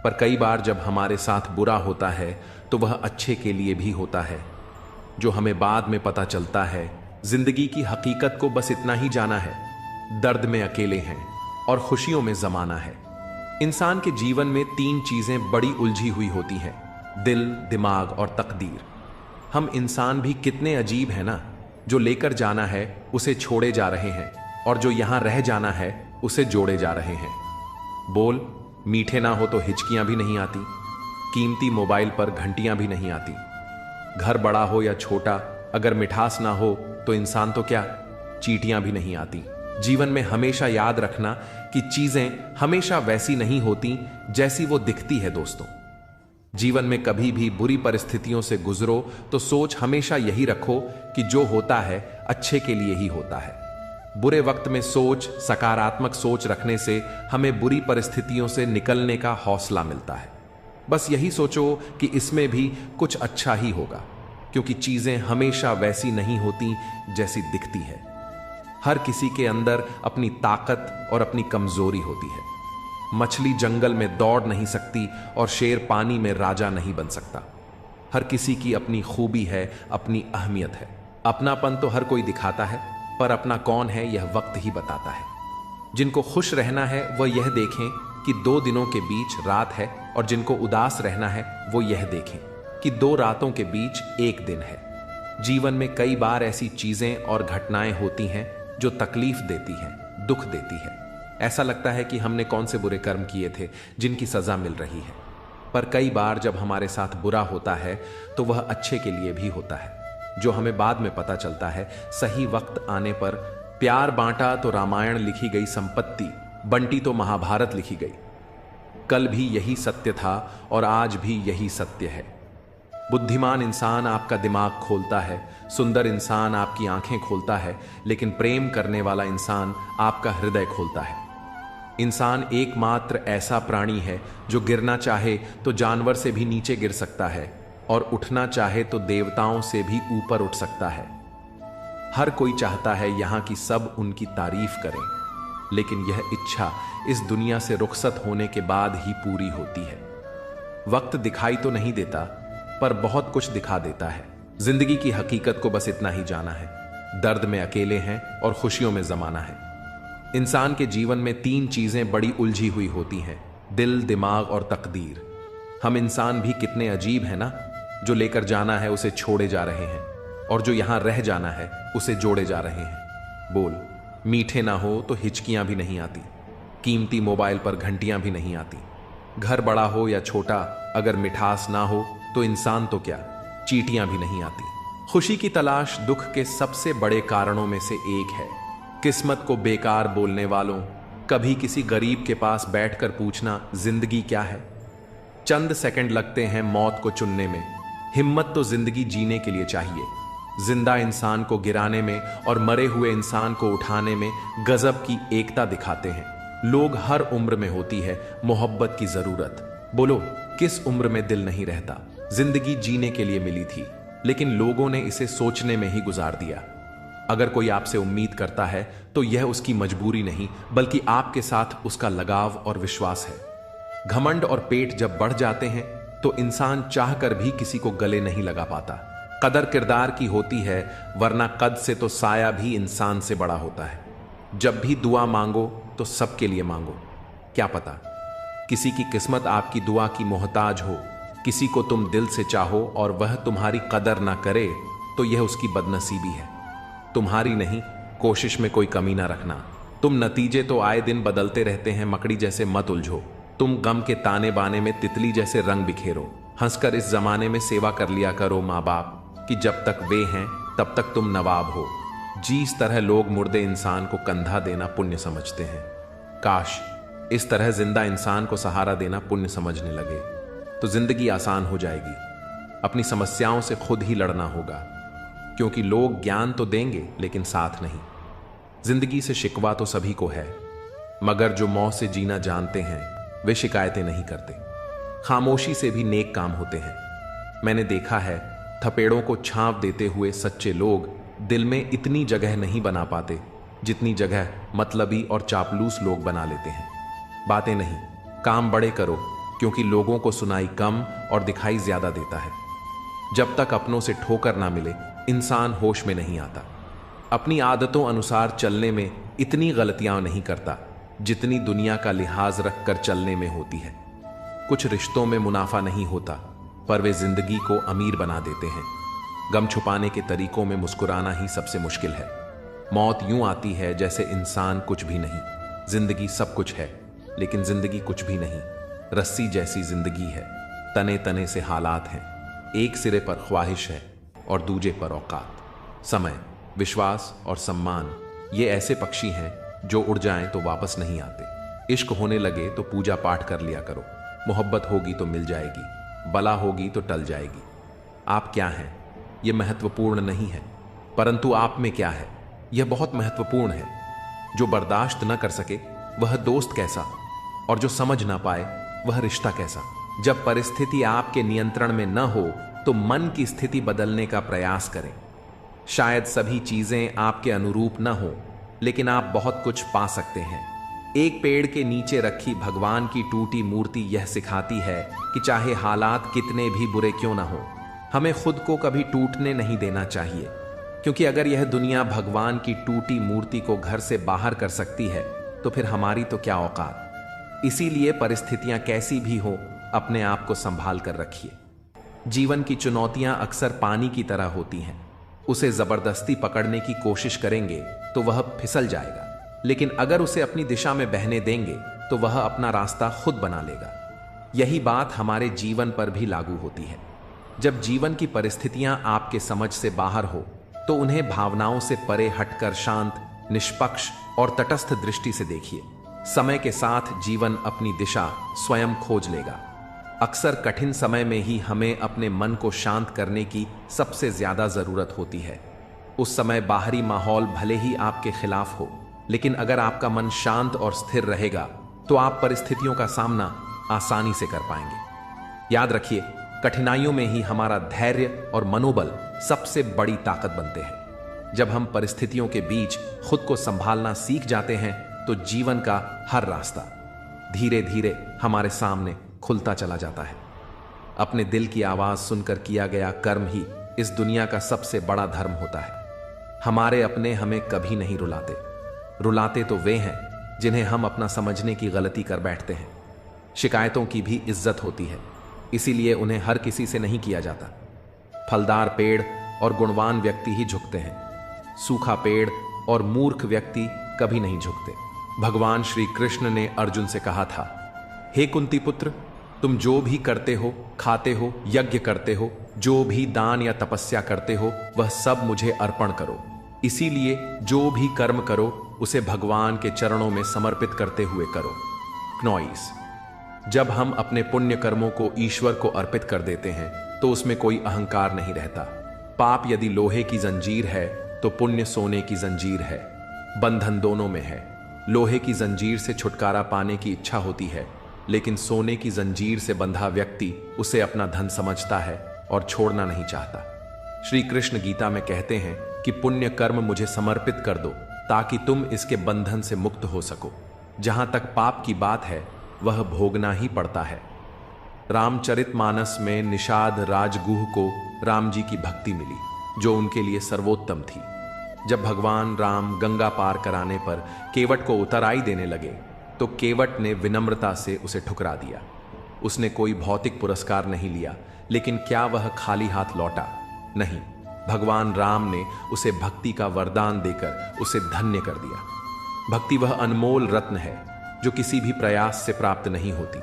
पर कई बार जब हमारे साथ बुरा होता है तो वह अच्छे के लिए भी होता है। जो हमें बाद में पता चलता है, जिंदगी की हकीकत को बस इतना ही जाना है, दर्द में अकेले हैं और खुशियों में जमाना है। इंसान के जीवन में 3 चीजें बड़ी उलझी हुई होती हैं, दिल, दिमाग और तकदीर। हम इंसान भी कितने अजीब हैं ना, जो लेकर जाना है उसे छोड़े जा रहे हैं, और जो यहां रह जाना है उसे जोड़े जा रहे हैं। बोल, मीठे ना हो तो हिचकियां भी नहीं आती, कीमती मोबाइल पर घंटियां भी नहीं आती। घर बड़ा हो या छोटा, अगर मिठास ना हो तो इंसान तो क्या, चींटियां भी नहीं आती। जीवन में हमेशा याद रखना कि चीजें हमेशा वैसी नहीं होती जैसी वो दिखती है। दोस्तों, जीवन में कभी भी बुरी परिस्थितियों से गुजरो तो सोच हमेशा यही रखो कि जो होता है अच्छे के लिए ही होता है। बुरे वक्त में सकारात्मक सोच रखने से हमें बुरी परिस्थितियों से निकलने का हौसला मिलता है। बस यही सोचो कि इसमें भी कुछ अच्छा ही होगा, क्योंकि चीजें हमेशा वैसी नहीं होती जैसी दिखती है। हर किसी के अंदर अपनी ताकत और अपनी कमजोरी होती है। मछली जंगल में दौड़ नहीं सकती और शेर पानी में राजा नहीं बन सकता। हर किसी की अपनी खूबी है, अपनी अहमियत है। अपनापन तो हर कोई दिखाता है, पर अपना कौन है यह वक्त ही बताता है। जिनको खुश रहना है वह यह देखें कि 2 दिनों के बीच रात है, और जिनको उदास रहना है वो यह देखें कि 2 रातों के बीच 1 दिन है। जीवन में कई बार ऐसी चीजें और घटनाएं होती हैं जो तकलीफ देती हैं, दुख देती है। ऐसा लगता है कि हमने कौन से बुरे कर्म किए थे जिनकी सजा मिल रही है। पर कई बार जब हमारे साथ बुरा होता है तो वह अच्छे के लिए भी होता है, जो हमें बाद में पता चलता है। सही वक्त आने पर प्यार बांटा तो रामायण लिखी गई संपत्ति, बंटी तो महाभारत लिखी गई। कल भी यही सत्य था और आज भी यही सत्य है। बुद्धिमान इंसान आपका दिमाग खोलता है, सुंदर इंसान आपकी आंखें खोलता है, लेकिन प्रेम करने वाला इंसान आपका हृदय खोलता है। इंसान एकमात्र ऐसा प्राणी है जो गिरना चाहे तो जानवर से भी नीचे गिर सकता है, और उठना चाहे तो देवताओं से भी ऊपर उठ सकता है। हर कोई चाहता है यहां की सब उनकी तारीफ करें, लेकिन यह इच्छा इस दुनिया से रुखसत होने के बाद ही पूरी होती है। वक्त दिखाई तो नहीं देता, पर बहुत कुछ दिखा देता है। जिंदगी की हकीकत को बस इतना ही जाना है, दर्द में अकेले हैं और खुशियों में जमाना है। इंसान के जीवन में 3 चीजें बड़ी उलझी हुई होती हैं, दिल, दिमाग और तकदीर। हम इंसान भी कितने अजीब हैं ना, जो लेकर जाना है उसे छोड़े जा रहे हैं, और जो यहां रह जाना है उसे जोड़े जा रहे हैं। बोल, मीठे ना हो तो हिचकियां भी नहीं आती, कीमती मोबाइल पर घंटियां भी नहीं आती। घर बड़ा हो या छोटा, अगर मिठास ना हो तो इंसान तो क्या, चींटियां भी नहीं आती। खुशी की तलाश दुख के सबसे बड़े कारणों में से एक है। किस्मत को बेकार बोलने वालों, कभी किसी गरीब के पास बैठकर पूछना जिंदगी क्या है। चंद सेकंड लगते हैं मौत को चुनने में। हिम्मत तो जिंदगी जीने के लिए चाहिए। जिंदा इंसान को गिराने में और मरे हुए इंसान को उठाने में गजब की एकता दिखाते हैं। लोग हर उम्र में होती है मोहब्बत की जरूरत। बोलो किस उम्र में दिल नहीं रहता। जिंदगी जीने के लिए मिली थी, लेकिन लोगों ने इसे सोचने में ही गुजार दिया। अगर कोई आपसे उम्मीद करता है तो यह उसकी मजबूरी नहीं, बल्कि आपके साथ उसका लगाव और विश्वास है। घमंड और पेट जब बढ़ जाते हैं तो इंसान चाहकर भी किसी को गले नहीं लगा पाता। कदर किरदार की होती है, वरना कद से तो साया भी इंसान से बड़ा होता है। जब भी दुआ मांगो तो सबके लिए मांगो। क्या पता किसी की किस्मत आपकी दुआ की मोहताज हो। किसी को तुम दिल से चाहो और वह तुम्हारी कदर ना करे तो यह उसकी बदनसीबी है, तुम्हारी नहीं। कोशिश में कोई कमी ना रखना। तुम नतीजे तो आए दिन बदलते रहते हैं, मकड़ी जैसे मत उलझो। तुम गम के ताने बाने में तितली जैसे रंग बिखेरो। हंसकर इस जमाने में सेवा कर लिया करो माँ बाप कि जब तक वे हैं तब तक तुम नवाब हो। जिस तरह लोग मुर्दे इंसान को कंधा देना पुण्य समझते हैं, काश इस तरह जिंदा इंसान को सहारा देना पुण्य समझने लगे तो जिंदगी आसान हो जाएगी। अपनी समस्याओं से खुद ही लड़ना होगा, क्योंकि लोग ज्ञान तो देंगे लेकिन साथ नहीं। जिंदगी से शिकवा तो सभी को है, मगर जो मौत से जीना जानते हैं वे शिकायतें नहीं करते। खामोशी से भी नेक काम होते हैं। मैंने देखा है थपेड़ों को छांव देते हुए सच्चे लोग दिल में इतनी जगह नहीं बना पाते जितनी जगह मतलबी और चापलूस लोग बना लेते हैं। बातें नहीं, काम बड़े करो, क्योंकि लोगों को सुनाई कम और दिखाई ज्यादा देता है। जब तक अपनों से ठोकर ना मिले इंसान होश में नहीं आता। अपनी आदतों अनुसार चलने में इतनी गलतियां नहीं करता जितनी दुनिया का लिहाज रखकर चलने में होती है। कुछ रिश्तों में मुनाफा नहीं होता, पर वे जिंदगी को अमीर बना देते हैं। गम छुपाने के तरीकों में मुस्कुराना ही सबसे मुश्किल है। मौत यूं आती है जैसे इंसान कुछ भी नहीं। जिंदगी सब कुछ है, लेकिन जिंदगी कुछ भी नहीं। रस्सी जैसी जिंदगी है, तने तने से हालात हैं। एक सिरे पर ख्वाहिश है और दूजे पर औकात। समय, विश्वास और सम्मान ये ऐसे पक्षी हैं जो उड़ जाएं तो वापस नहीं आते। इश्क होने लगे तो पूजा पाठ कर लिया करो। मोहब्बत होगी तो मिल जाएगी, बला होगी तो टल जाएगी। आप क्या हैं यह महत्वपूर्ण नहीं है, परंतु आप में क्या है यह बहुत महत्वपूर्ण है। जो बर्दाश्त न कर सके वह दोस्त कैसा, और जो समझ ना पाए वह रिश्ता कैसा। जब परिस्थिति आपके नियंत्रण में न हो तो मन की स्थिति बदलने का प्रयास करें। शायद सभी चीजें आपके अनुरूप न हो, लेकिन आप बहुत कुछ पा सकते हैं। एक पेड़ के नीचे रखी भगवान की टूटी मूर्ति यह सिखाती है कि चाहे हालात कितने भी बुरे क्यों ना हो, हमें खुद को कभी टूटने नहीं देना चाहिए। क्योंकि अगर यह दुनिया भगवान की टूटी मूर्ति को घर से बाहर कर सकती है तो फिर हमारी तो क्या औकात। इसीलिए परिस्थितियां कैसी भी हो, अपने आप को संभाल कर रखिए। जीवन की चुनौतियां अक्सर पानी की तरह होती हैं। उसे जबरदस्ती पकड़ने की कोशिश करेंगे तो वह फिसल जाएगा, लेकिन अगर उसे अपनी दिशा में बहने देंगे तो वह अपना रास्ता खुद बना लेगा। यही बात हमारे जीवन पर भी लागू होती है। जब जीवन की परिस्थितियां आपके समझ से बाहर हो तो उन्हें भावनाओं से परे हटकर शांत, निष्पक्ष और तटस्थ दृष्टि से देखिए। समय के साथ जीवन अपनी दिशा स्वयं खोज लेगा। अक्सर कठिन समय में ही हमें अपने मन को शांत करने की सबसे ज्यादा जरूरत होती है। उस समय बाहरी माहौल भले ही आपके खिलाफ हो, लेकिन अगर आपका मन शांत और स्थिर रहेगा तो आप परिस्थितियों का सामना आसानी से कर पाएंगे। याद रखिए, कठिनाइयों में ही हमारा धैर्य और मनोबल सबसे बड़ी ताकत बनते हैं। जब हम परिस्थितियों के बीच खुद को संभालना सीख जाते हैं तो जीवन का हर रास्ता धीरे धीरे हमारे सामने खुलता चला जाता है। अपने दिल की आवाज सुनकर किया गया कर्म ही इस दुनिया का सबसे बड़ा धर्म होता है। हमारे अपने हमें कभी नहीं रुलाते। रुलाते तो वे हैं जिन्हें हम अपना समझने की गलती कर बैठते हैं। शिकायतों की भी इज्जत होती है, इसीलिए उन्हें हर किसी से नहीं किया जाता। फलदार पेड़ और गुणवान व्यक्ति ही झुकते हैं। सूखा पेड़ और मूर्ख व्यक्ति कभी नहीं झुकते। भगवान श्री कृष्ण ने अर्जुन से कहा था, हे कुंती पुत्र, तुम जो भी करते हो, खाते हो, यज्ञ करते हो, जो भी दान या तपस्या करते हो, वह सब मुझे अर्पण करो। इसीलिए जो भी कर्म करो उसे भगवान के चरणों में समर्पित करते हुए करो। क्नॉइस, जब हम अपने पुण्य कर्मों को ईश्वर को अर्पित कर देते हैं तो उसमें कोई अहंकार नहीं रहता। पाप यदि लोहे की जंजीर है तो पुण्य सोने की जंजीर है। बंधन दोनों में है। लोहे की जंजीर से छुटकारा पाने की इच्छा होती है, लेकिन सोने की जंजीर से बंधा व्यक्ति उसे अपना धन समझता है और छोड़ना नहीं चाहता। श्री कृष्ण गीता में कहते हैं कि पुण्य कर्म मुझे समर्पित कर दो ताकि तुम इसके बंधन से मुक्त हो सको। जहां तक पाप की बात है वह भोगना ही पड़ता है। रामचरितमानस में निषाद राजगुह को राम जी की भक्ति मिली, जो उनके लिए सर्वोत्तम थी। जब भगवान राम गंगा पार कराने पर केवट को उतराई देने लगे तो केवट ने विनम्रता से उसे ठुकरा दिया। उसने कोई भौतिक पुरस्कार नहीं लिया, लेकिन क्या वह खाली हाथ लौटा? नहीं, भगवान राम ने उसे भक्ति का वरदान देकर उसे धन्य कर दिया। भक्ति वह अनमोल रत्न है जो किसी भी प्रयास से प्राप्त नहीं होती।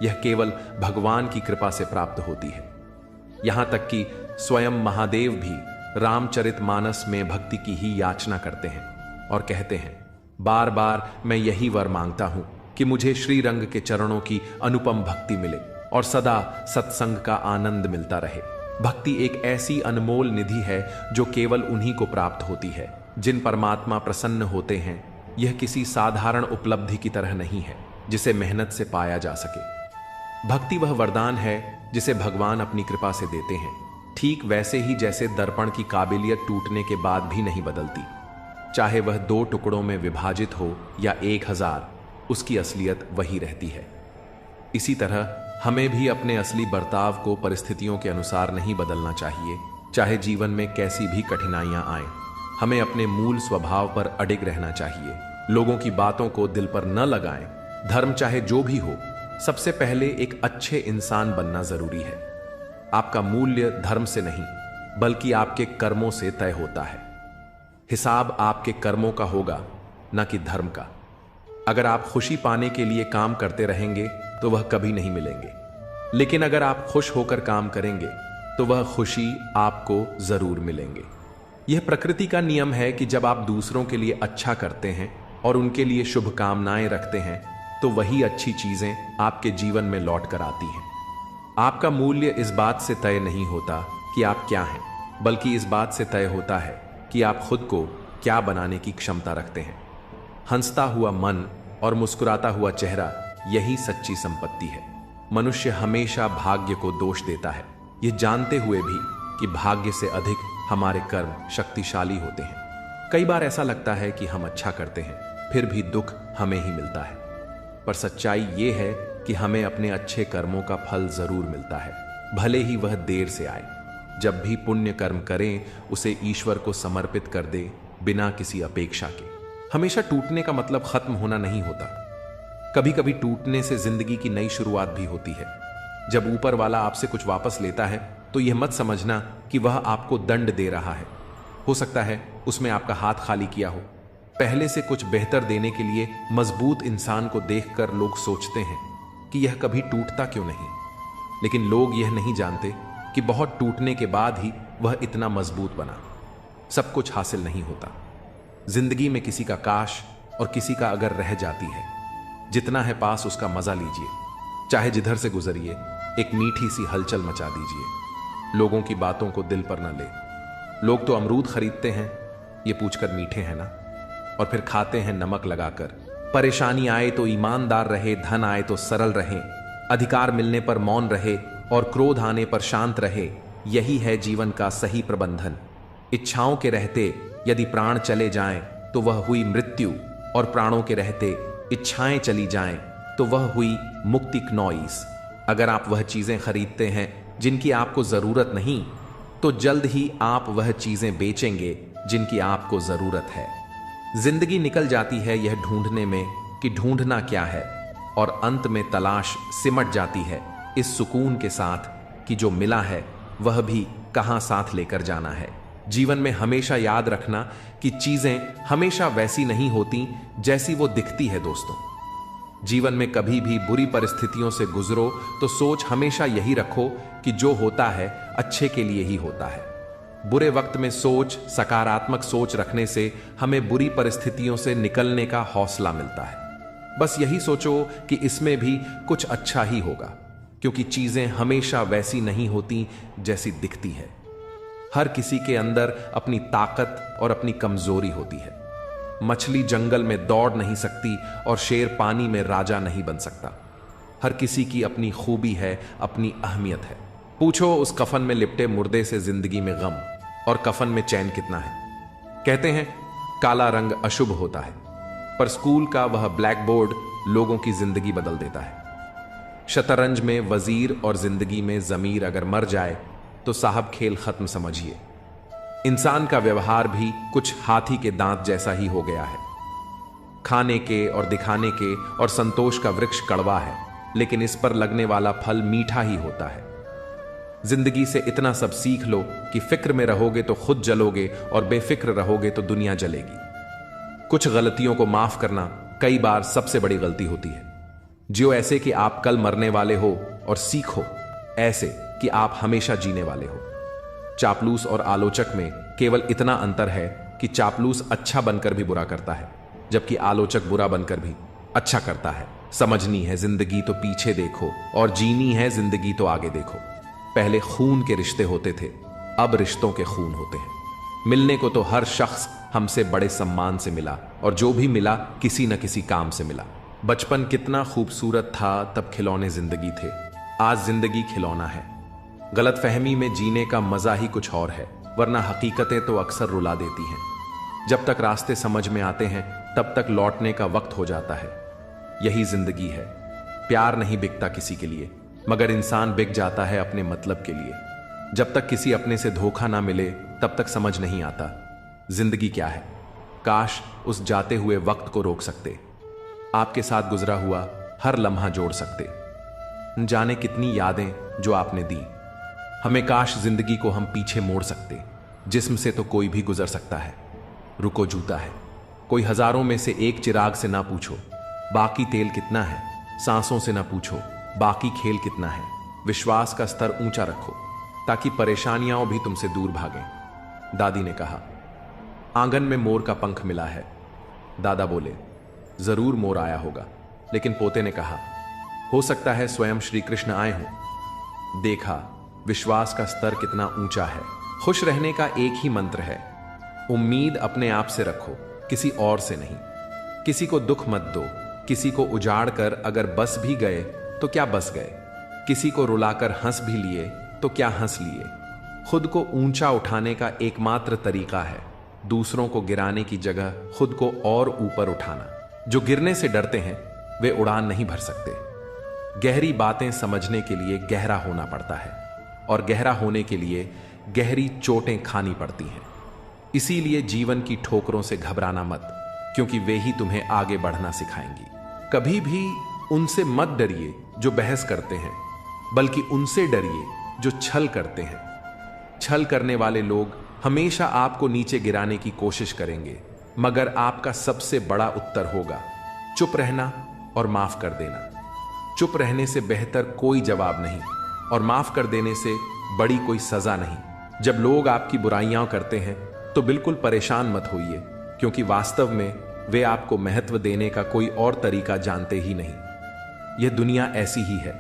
यह केवल भगवान की कृपा से प्राप्त होती है। यहां तक कि स्वयं महादेव भी रामचरितमानस में भक्ति की ही याचना करते हैं और कहते हैं, बार बार मैं यही वर मांगता हूं कि मुझे श्री रंग के चरणों की अनुपम भक्ति मिले और सदा सत्संग का आनंद मिलता रहे। भक्ति एक ऐसी अनमोल निधि है जो केवल उन्हीं को प्राप्त होती है जिन परमात्मा प्रसन्न होते हैं। यह किसी साधारण उपलब्धि की तरह नहीं है जिसे मेहनत से पाया जा सके। भक्ति वह वरदान है जिसे भगवान अपनी कृपा से देते हैं, ठीक वैसे ही जैसे दर्पण की काबिलियत टूटने के बाद भी नहीं बदलती। चाहे वह 2 टुकड़ों में विभाजित हो या 1000, उसकी असलियत वही रहती है। इसी तरह हमें भी अपने असली बर्ताव को परिस्थितियों के अनुसार नहीं बदलना चाहिए। चाहे जीवन में कैसी भी कठिनाइयां आए, हमें अपने मूल स्वभाव पर अडिग रहना चाहिए। लोगों की बातों को दिल पर न लगाएं। धर्म चाहे जो भी हो, सबसे पहले एक अच्छे इंसान बनना जरूरी है। आपका मूल्य धर्म से नहीं बल्कि आपके कर्मों से तय होता है। हिसाब आपके कर्मों का होगा, न कि धर्म का। अगर आप खुशी पाने के लिए काम करते रहेंगे तो वह कभी नहीं मिलेंगे, लेकिन अगर आप खुश होकर काम करेंगे तो वह खुशी आपको जरूर मिलेंगे। यह प्रकृति का नियम है कि जब आप दूसरों के लिए अच्छा करते हैं और उनके लिए शुभकामनाएं रखते हैं तो वही अच्छी चीजें आपके जीवन में लौट कर आती हैं। आपका मूल्य इस बात से तय नहीं होता कि आप क्या हैं, बल्कि इस बात से तय होता है कि आप खुद को क्या बनाने की क्षमता रखते हैं। हंसता हुआ मन और मुस्कुराता हुआ चेहरा, यही सच्ची संपत्ति है। मनुष्य हमेशा भाग्य को दोष देता है, ये जानते हुए भी कि भाग्य से अधिक हमारे कर्म शक्तिशाली होते हैं। कई बार ऐसा लगता है कि हम अच्छा करते हैं, फिर भी दुख हमें ही मिलता है। पर सच्चाई ये है कि हमें अपने अच्छे कर्मों का फल जरूर मिलता है, भले ही वह देर से आए। जब भी पुण्य कर्म करें, उसे ईश्वर को समर्पित कर दे, बिना किसी अपेक्षा के। हमेशा टूटने का मतलब खत्म होना नहीं होता। कभी कभी टूटने से जिंदगी की नई शुरुआत भी होती है। जब ऊपर वाला आपसे कुछ वापस लेता है तो यह मत समझना कि वह आपको दंड दे रहा है। हो सकता है उसमें आपका हाथ खाली किया हो। पहले से कुछ बेहतर देने के लिए मजबूत इंसान को देखकर लोग सोचते हैं कि यह कभी टूटता क्यों नहीं, लेकिन लोग यह नहीं जानते कि बहुत टूटने के बाद ही वह इतना मजबूत बना। सब कुछ हासिल नहीं होता। जिंदगी में किसी का काश और किसी का अगर रह जाती है। जितना है पास उसका मजा लीजिए, चाहे जिधर से गुजरिए एक मीठी सी हलचल मचा दीजिए। लोगों की बातों को दिल पर न ले। लोग तो अमरूद खरीदते हैं ये पूछकर मीठे हैं ना, और फिर खाते हैं नमक लगाकर। परेशानी आए तो ईमानदार रहे, धन आए तो सरल रहे, अधिकार मिलने पर मौन रहे और क्रोध आने पर शांत रहे। यही है जीवन का सही प्रबंधन। इच्छाओं के रहते यदि प्राण चले जाएं तो वह हुई मृत्यु, और प्राणों के रहते इच्छाएं चली जाएं तो वह हुई मुक्ति। क्नॉइस, अगर आप वह चीजें खरीदते हैं जिनकी आपको जरूरत नहीं, तो जल्द ही आप वह चीजें बेचेंगे जिनकी आपको जरूरत है। जिंदगी निकल जाती है यह ढूंढने में कि ढूंढना क्या है, और अंत में तलाश सिमट जाती है इस सुकून के साथ कि जो मिला है वह भी कहां साथ लेकर जाना है। जीवन में हमेशा याद रखना कि चीजें हमेशा वैसी नहीं होती जैसी वो दिखती है। दोस्तों, जीवन में कभी भी बुरी परिस्थितियों से गुजरो तो सोच हमेशा यही रखो कि जो होता है अच्छे के लिए ही होता है। बुरे वक्त में सकारात्मक सोच रखने से हमें बुरी परिस्थितियों से निकलने का हौसला मिलता है। बस यही सोचो कि इसमें भी कुछ अच्छा ही होगा, क्योंकि चीजें हमेशा वैसी नहीं होती जैसी दिखती है। हर किसी के अंदर अपनी ताकत और अपनी कमजोरी होती है। मछली जंगल में दौड़ नहीं सकती और शेर पानी में राजा नहीं बन सकता। हर किसी की अपनी खूबी है, अपनी अहमियत है। पूछो उस कफन में लिपटे मुर्दे से जिंदगी में गम और कफन में चैन कितना है। कहते हैं काला रंग अशुभ होता है, पर स्कूल का वह ब्लैक बोर्ड लोगों की जिंदगी बदल देता है। शतरंज में वजीर और जिंदगी में जमीर अगर मर जाए तो साहब खेल खत्म समझिए। इंसान का व्यवहार भी कुछ हाथी के दांत जैसा ही हो गया है। खाने के और दिखाने के और संतोष का वृक्ष कड़वा है, लेकिन इस पर लगने वाला फल मीठा ही होता है। जिंदगी से इतना सब सीख लो कि फिक्र में रहोगे तो खुद जलोगे और बेफिक्र रहोगे तो दुनिया जलेगी। कुछ गलतियों को माफ करना कई बार सबसे बड़ी गलती होती है। जियो ऐसे कि आप कल मरने वाले हो और सीखो ऐसे कि आप हमेशा जीने वाले हो। चापलूस और आलोचक में केवल इतना अंतर है कि चापलूस अच्छा बनकर भी बुरा करता है, जबकि आलोचक बुरा बनकर भी अच्छा करता है। समझनी है जिंदगी तो पीछे देखो, और जीनी है जिंदगी तो आगे देखो। पहले खून के रिश्ते होते थे, अब रिश्तों के खून होते हैं। मिलने को तो हर शख्स हमसे बड़े सम्मान से मिला, और जो भी मिला किसी न किसी काम से मिला। बचपन कितना खूबसूरत था, तब खिलौने जिंदगी थे। आज जिंदगी खिलौना है। गलतफहमी में जीने का मजा ही कुछ और है, वरना हकीकतें तो अक्सर रुला देती हैं। जब तक रास्ते समझ में आते हैं तब तक लौटने का वक्त हो जाता है। यही जिंदगी है। प्यार नहीं बिकता किसी के लिए, मगर इंसान बिक जाता है अपने मतलब के लिए। जब तक किसी अपने से धोखा ना मिले तब तक समझ नहीं आता जिंदगी क्या है। काश उस जाते हुए वक्त को रोक सकते, आपके साथ गुजरा हुआ हर लम्हा जोड़ सकते। न जाने कितनी यादें जो आपने दी हमें, काश जिंदगी को हम पीछे मोड़ सकते। जिस्म से तो कोई भी गुजर सकता है, रुको जूता है। कोई हजारों में से एक चिराग से ना पूछो बाकी तेल कितना है, सांसों से ना पूछो बाकी खेल कितना है। विश्वास का स्तर ऊंचा रखो ताकि परेशानियां भी तुमसे दूर भागें। दादी ने कहा आंगन में मोर का पंख मिला है। दादा बोले जरूर मोर आया होगा, लेकिन पोते ने कहा हो सकता है स्वयं श्री कृष्ण आए हों। देखा विश्वास का स्तर कितना ऊंचा है। खुश रहने का एक ही मंत्र है, उम्मीद अपने आप से रखो, किसी और से नहीं। किसी को दुख मत दो, किसी को उजाड़ कर अगर बस भी गए तो क्या बस गए। किसी को रुलाकर हंस भी लिए तो क्या हंस लिए। खुद को ऊंचा उठाने का एकमात्र तरीका है दूसरों को गिराने की जगह खुद को और ऊपर उठाना। जो गिरने से डरते हैं वे उड़ान नहीं भर सकते। गहरी बातें समझने के लिए गहरा होना पड़ता है, और गहरा होने के लिए गहरी चोटें खानी पड़ती हैं। इसीलिए जीवन की ठोकरों से घबराना मत, क्योंकि वे ही तुम्हें आगे बढ़ना सिखाएंगी। कभी भी उनसे मत डरिए जो बहस करते हैं, बल्कि उनसे डरिए जो छल करते हैं। छल करने वाले लोग हमेशा आपको नीचे गिराने की कोशिश करेंगे, मगर आपका सबसे बड़ा उत्तर होगा चुप रहना और माफ कर देना। चुप रहने से बेहतर कोई जवाब नहीं, और माफ कर देने से बड़ी कोई सजा नहीं। जब लोग आपकी बुराइयां करते हैं तो बिल्कुल परेशान मत होइए, क्योंकि वास्तव में वे आपको महत्व देने का कोई और तरीका जानते ही नहीं। यह दुनिया ऐसी ही है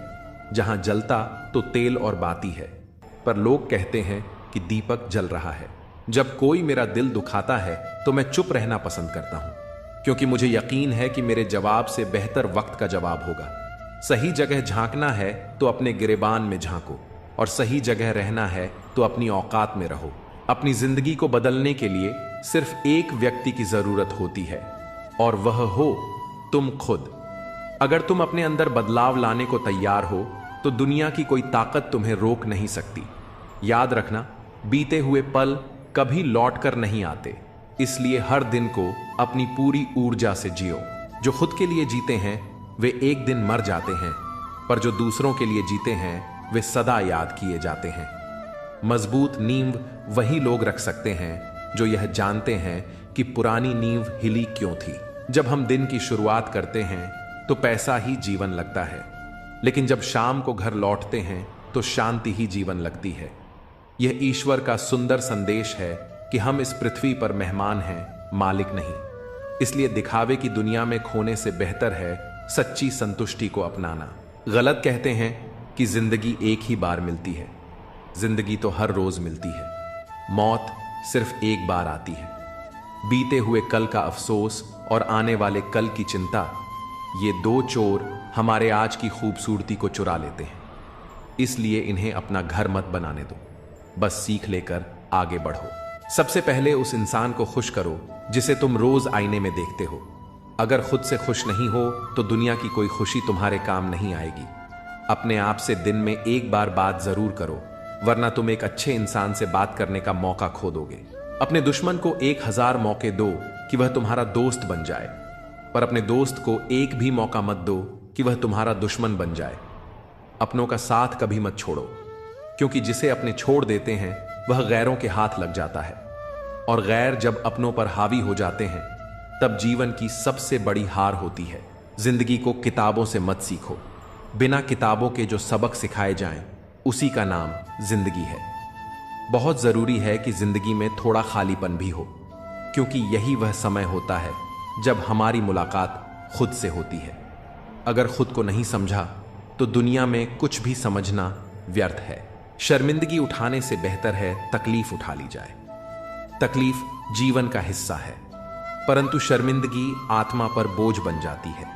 जहां जलता तो तेल और बाती है, पर लोग कहते हैं कि दीपक जल रहा है। जब कोई मेरा दिल दुखाता है तो मैं चुप रहना पसंद करता हूं, क्योंकि मुझे यकीन है कि मेरे जवाब से बेहतर वक्त का जवाब होगा। सही जगह झांकना है तो अपने गिरेबान में झांको, और सही जगह रहना है तो अपनी औकात में रहो। अपनी जिंदगी को बदलने के लिए सिर्फ एक व्यक्ति की जरूरत होती है, और वह हो तुम खुद। अगर तुम अपने अंदर बदलाव लाने को तैयार हो तो दुनिया की कोई ताकत तुम्हें रोक नहीं सकती। याद रखना, बीते हुए पल कभी लौट कर नहीं आते, इसलिए हर दिन को अपनी पूरी ऊर्जा से जियो। जो खुद के लिए जीते हैं वे एक दिन मर जाते हैं, पर जो दूसरों के लिए जीते हैं वे सदा याद किए जाते हैं। मजबूत नींव वही लोग रख सकते हैं जो यह जानते हैं कि पुरानी नींव हिली क्यों थी। जब हम दिन की शुरुआत करते हैं तो पैसा ही जीवन लगता है, लेकिन जब शाम को घर लौटते हैं तो शांति ही जीवन लगती है। यह ईश्वर का सुंदर संदेश है कि हम इस पृथ्वी पर मेहमान हैं, मालिक नहीं। इसलिए दिखावे की दुनिया में खोने से बेहतर है सच्ची संतुष्टि को अपनाना। गलत कहते हैं कि जिंदगी एक ही बार मिलती है। जिंदगी तो हर रोज मिलती है। मौत सिर्फ एक बार आती है। बीते हुए कल का अफसोस और आने वाले कल की चिंता, ये दो चोर हमारे आज की खूबसूरती को चुरा लेते हैं। इसलिए इन्हें अपना घर मत बनाने दो, बस सीख लेकर आगे बढ़ो। सबसे पहले उस इंसान को खुश करो जिसे तुम रोज आईने में देखते हो। अगर खुद से खुश नहीं हो तो दुनिया की कोई खुशी तुम्हारे काम नहीं आएगी। अपने आप से दिन में एक बार बात जरूर करो, वरना तुम एक अच्छे इंसान से बात करने का मौका खो दोगे। अपने दुश्मन को 1000 मौके दो कि वह तुम्हारा दोस्त बन जाए, पर अपने दोस्त को एक भी मौका मत दो कि वह तुम्हारा दुश्मन बन जाए। अपनों का साथ कभी मत छोड़ो, क्योंकि जिसे अपने छोड़ देते हैं वह गैरों के हाथ लग जाता है, और गैर जब अपनों पर हावी हो जाते हैं तब जीवन की सबसे बड़ी हार होती है। जिंदगी को किताबों से मत सीखो। बिना किताबों के जो सबक सिखाए जाएं, उसी का नाम जिंदगी है। बहुत जरूरी है कि जिंदगी में थोड़ा खालीपन भी हो, क्योंकि यही वह समय होता है जब हमारी मुलाकात खुद से होती है। अगर खुद को नहीं समझा तो दुनिया में कुछ भी समझना व्यर्थ है। शर्मिंदगी उठाने से बेहतर है तकलीफ उठा ली जाए। तकलीफ जीवन का हिस्सा है, परंतु शर्मिंदगी आत्मा पर बोझ बन जाती है।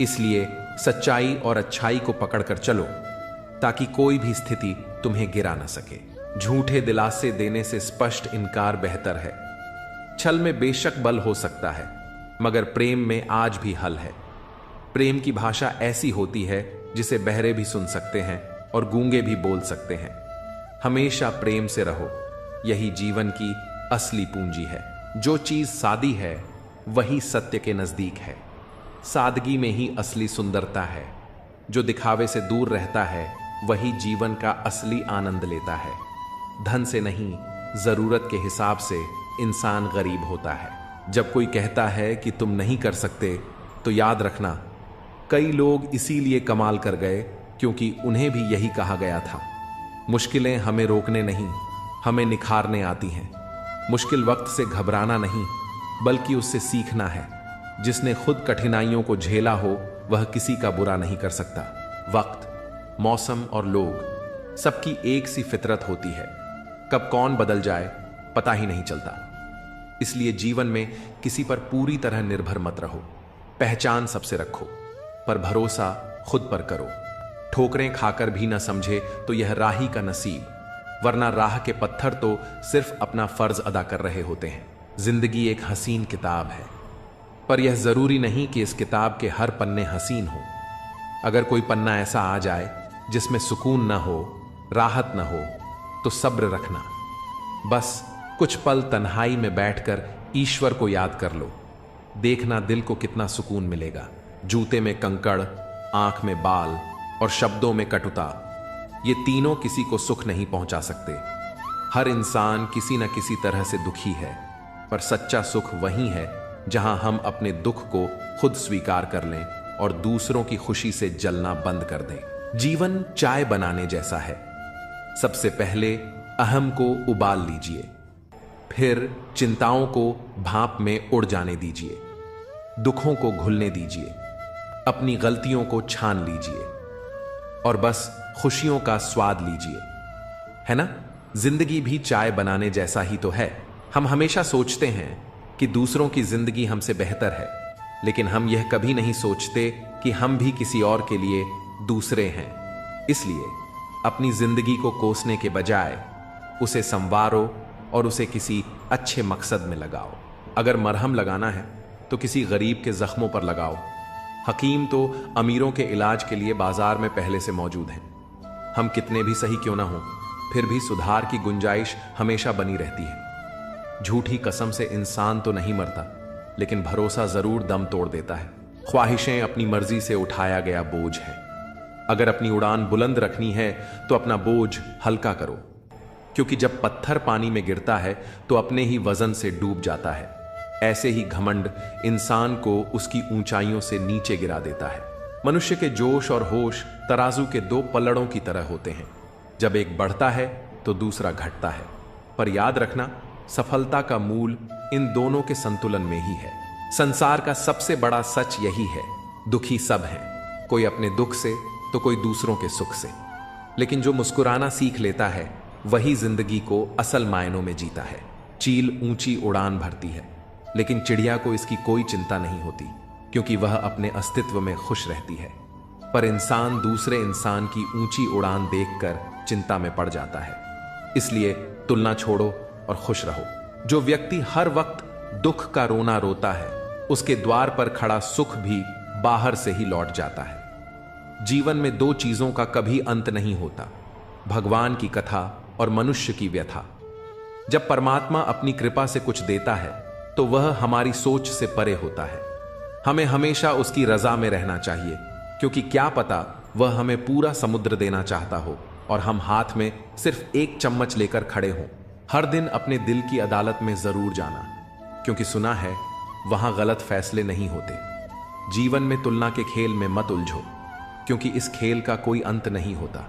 इसलिए सच्चाई और अच्छाई को पकड़कर चलो, ताकि कोई भी स्थिति तुम्हें गिरा न सके। झूठे दिलासे देने से स्पष्ट इनकार बेहतर है। छल में बेशक बल हो सकता है, मगर प्रेम में आज भी हल है। प्रेम की भाषा ऐसी होती है जिसे बहरे भी सुन सकते हैं और गूंगे भी बोल सकते हैं। हमेशा प्रेम से रहो, यही जीवन की असली पूंजी है। जो चीज सादी है वही सत्य के नजदीक है। सादगी में ही असली सुंदरता है। जो दिखावे से दूर रहता है वही जीवन का असली आनंद लेता है। धन से नहीं, जरूरत के हिसाब से इंसान गरीब होता है। जब कोई कहता है कि तुम नहीं कर सकते, तो याद रखना, कई लोग इसीलिए कमाल कर गए क्योंकि उन्हें भी यही कहा गया था। मुश्किलें हमें रोकने नहीं, हमें निखारने आती हैं। मुश्किल वक्त से घबराना नहीं, बल्कि उससे सीखना है। जिसने खुद कठिनाइयों को झेला हो वह किसी का बुरा नहीं कर सकता। वक्त, मौसम और लोग, सबकी एक सी फितरत होती है। कब कौन बदल जाए पता ही नहीं चलता। इसलिए जीवन में किसी पर पूरी तरह निर्भर मत रहो। पहचान सबसे रखो, पर भरोसा खुद पर करो। ठोकरें खाकर भी न समझे तो यह राही का नसीब, वरना राह के पत्थर तो सिर्फ अपना फर्ज अदा कर रहे होते हैं। जिंदगी एक हसीन किताब है, पर यह जरूरी नहीं कि इस किताब के हर पन्ने हसीन हो। अगर कोई पन्ना ऐसा आ जाए जिसमें सुकून न हो, राहत न हो, तो सब्र रखना। बस कुछ पल तन्हाई में बैठकर ईश्वर को याद कर लो। देखना दिल को कितना सुकून मिलेगा। जूते में कंकड़, आंख में बाल और शब्दों में कटुता, ये तीनों किसी को सुख नहीं पहुंचा सकते। हर इंसान किसी न किसी तरह से दुखी है, पर सच्चा सुख वही है जहां हम अपने दुख को खुद स्वीकार कर लें और दूसरों की खुशी से जलना बंद कर दें। जीवन चाय बनाने जैसा है। सबसे पहले अहम को उबाल लीजिए, फिर चिंताओं को भाप में उड़ जाने दीजिए, दुखों को घुलने दीजिए, अपनी गलतियों को छान लीजिए और बस खुशियों का स्वाद लीजिए। है ना? जिंदगी भी चाय बनाने जैसा ही तो है। हम हमेशा सोचते हैं कि दूसरों की जिंदगी हमसे बेहतर है, लेकिन हम यह कभी नहीं सोचते कि हम भी किसी और के लिए दूसरे हैं। इसलिए अपनी जिंदगी को कोसने के बजाय उसे संवारो और उसे किसी अच्छे मकसद में लगाओ। अगर मरहम लगाना है तो किसी गरीब के जख्मों पर लगाओ। हकीम तो अमीरों के इलाज के लिए बाजार में पहले से मौजूद हैं। हम कितने भी सही क्यों ना हो, फिर भी सुधार की गुंजाइश हमेशा बनी रहती है। झूठी कसम से इंसान तो नहीं मरता, लेकिन भरोसा जरूर दम तोड़ देता है। ख्वाहिशें अपनी मर्जी से उठाया गया बोझ है। अगर अपनी उड़ान बुलंद रखनी है तो अपना बोझ हल्का करो, क्योंकि जब पत्थर पानी में गिरता है तो अपने ही वजन से डूब जाता है। ऐसे ही घमंड इंसान को उसकी ऊंचाइयों से नीचे गिरा देता है। मनुष्य के जोश और होश तराजू के दो पल्लड़ों की तरह होते हैं। जब एक बढ़ता है तो दूसरा घटता है। पर याद रखना, सफलता का मूल इन दोनों के संतुलन में ही है। संसार का सबसे बड़ा सच यही है, दुखी सब हैं, कोई अपने दुख से तो कोई दूसरों के सुख से। लेकिन जो मुस्कुराना सीख लेता है वही जिंदगी को असल मायनों में जीता है। चील ऊंची उड़ान भरती है, लेकिन चिड़िया को इसकी कोई चिंता नहीं होती, क्योंकि वह अपने अस्तित्व में खुश रहती है। पर इंसान दूसरे इंसान की ऊंची उड़ान देखकर चिंता में पड़ जाता है। इसलिए तुलना छोड़ो और खुश रहो। जो व्यक्ति हर वक्त दुख का रोना रोता है, उसके द्वार पर खड़ा सुख भी बाहर से ही लौट जाता है। जीवन में दो चीजों का कभी अंत नहीं होता, भगवान की कथा और मनुष्य की व्यथा। जब परमात्मा अपनी कृपा से कुछ देता है तो वह हमारी सोच से परे होता है। हमें हमेशा उसकी रजा में रहना चाहिए, क्योंकि क्या पता वह हमें पूरा समुद्र देना चाहता हो और हम हाथ में सिर्फ एक चम्मच लेकर खड़े हों। हर दिन अपने दिल की अदालत में जरूर जाना, क्योंकि सुना है वहां गलत फैसले नहीं होते। जीवन में तुलना के खेल में मत उलझो, क्योंकि इस खेल का कोई अंत नहीं होता।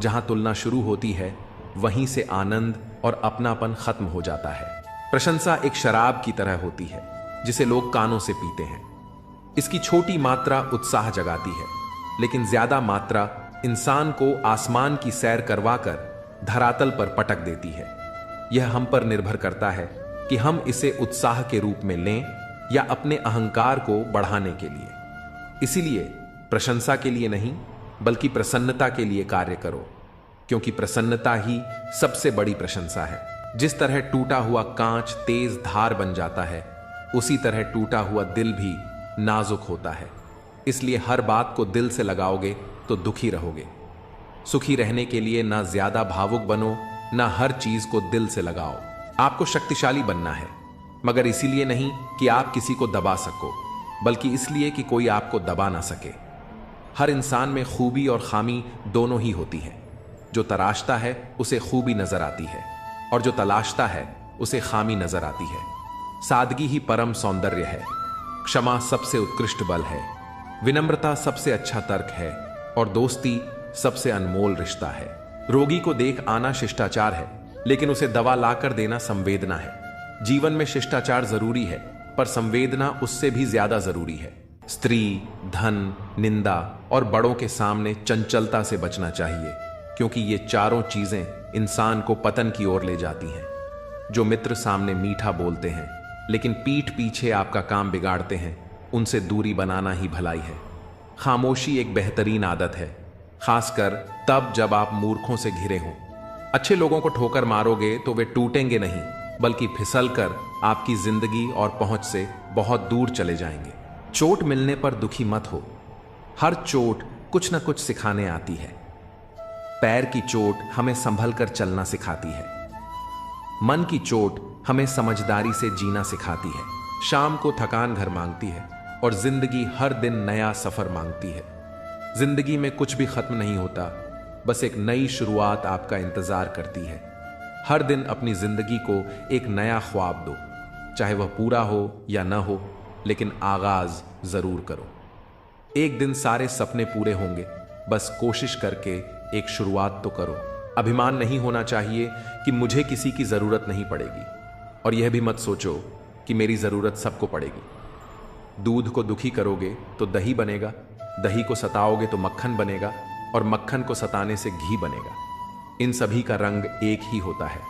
जहां तुलना शुरू होती है वहीं से आनंद और अपनापन खत्म हो जाता है। प्रशंसा एक शराब की तरह होती है, जिसे लोग कानों से पीते हैं। इसकी छोटी मात्रा उत्साह जगाती है, लेकिन ज्यादा मात्रा इंसान को आसमान की सैर करवाकर धरातल पर पटक देती है। यह हम पर निर्भर करता है कि हम इसे उत्साह के रूप में लें या अपने अहंकार को बढ़ाने के लिए। इसीलिए प्रशंसा के लिए नहीं, बल्कि प्रसन्नता के लिए कार्य करो, क्योंकि प्रसन्नता ही सबसे बड़ी प्रशंसा है। जिस तरह टूटा हुआ कांच तेज धार बन जाता है, उसी तरह टूटा हुआ दिल भी नाजुक होता है। इसलिए हर बात को दिल से लगाओगे तो दुखी रहोगे। सुखी रहने के लिए ना ज्यादा भावुक बनो, ना हर चीज को दिल से लगाओ। आपको शक्तिशाली बनना है, मगर इसीलिए नहीं कि आप किसी को दबा सको, बल्कि इसलिए कि कोई आपको दबा ना सके। हर इंसान में खूबी और खामी दोनों ही होती है। जो तराशता है उसे खूबी नजर आती है, और जो तलाशता है उसे खामी नजर आती है। सादगी ही परम सौंदर्य है, क्षमा सबसे उत्कृष्ट बल है, विनम्रता सबसे अच्छा तर्क है, और दोस्ती सबसे अनमोल रिश्ता है। रोगी को देख आना शिष्टाचार है, लेकिन उसे दवा लाकर देना संवेदना है। जीवन में शिष्टाचार जरूरी है, पर संवेदना उससे भी ज्यादा जरूरी है। स्त्री, धन, निंदा और बड़ों के सामने चंचलता से बचना चाहिए, क्योंकि ये चारों चीजें इंसान को पतन की ओर ले जाती हैं। जो मित्र सामने मीठा बोलते हैं, लेकिन पीठ पीछे आपका काम बिगाड़ते हैं, उनसे दूरी बनाना ही भलाई है। खामोशी एक बेहतरीन आदत है, खासकर तब जब आप मूर्खों से घिरे हों। अच्छे लोगों को ठोकर मारोगे तो वे टूटेंगे नहीं, बल्कि फिसलकर आपकी जिंदगी और पहुंच से बहुत दूर चले जाएंगे। चोट मिलने पर दुखी मत हो, हर चोट कुछ न कुछ सिखाने आती है। पैर की चोट हमें संभल कर चलना सिखाती है, मन की चोट हमें समझदारी से जीना सिखाती है। शाम को थकान घर मांगती है, और जिंदगी हर दिन नया सफर मांगती है। जिंदगी में कुछ भी खत्म नहीं होता, बस एक नई शुरुआत आपका इंतजार करती है। हर दिन अपनी जिंदगी को एक नया ख्वाब दो, चाहे वह पूरा हो या न हो, लेकिन आगाज जरूर करो। एक दिन सारे सपने पूरे होंगे, बस कोशिश करके एक शुरुआत तो करो। अभिमान नहीं होना चाहिए कि मुझे किसी की जरूरत नहीं पड़ेगी, और यह भी मत सोचो कि मेरी जरूरत सबको पड़ेगी। दूध को दुखी करोगे तो दही बनेगा, दही को सताओगे तो मक्खन बनेगा, और मक्खन को सताने से घी बनेगा। इन सभी का रंग एक ही होता है,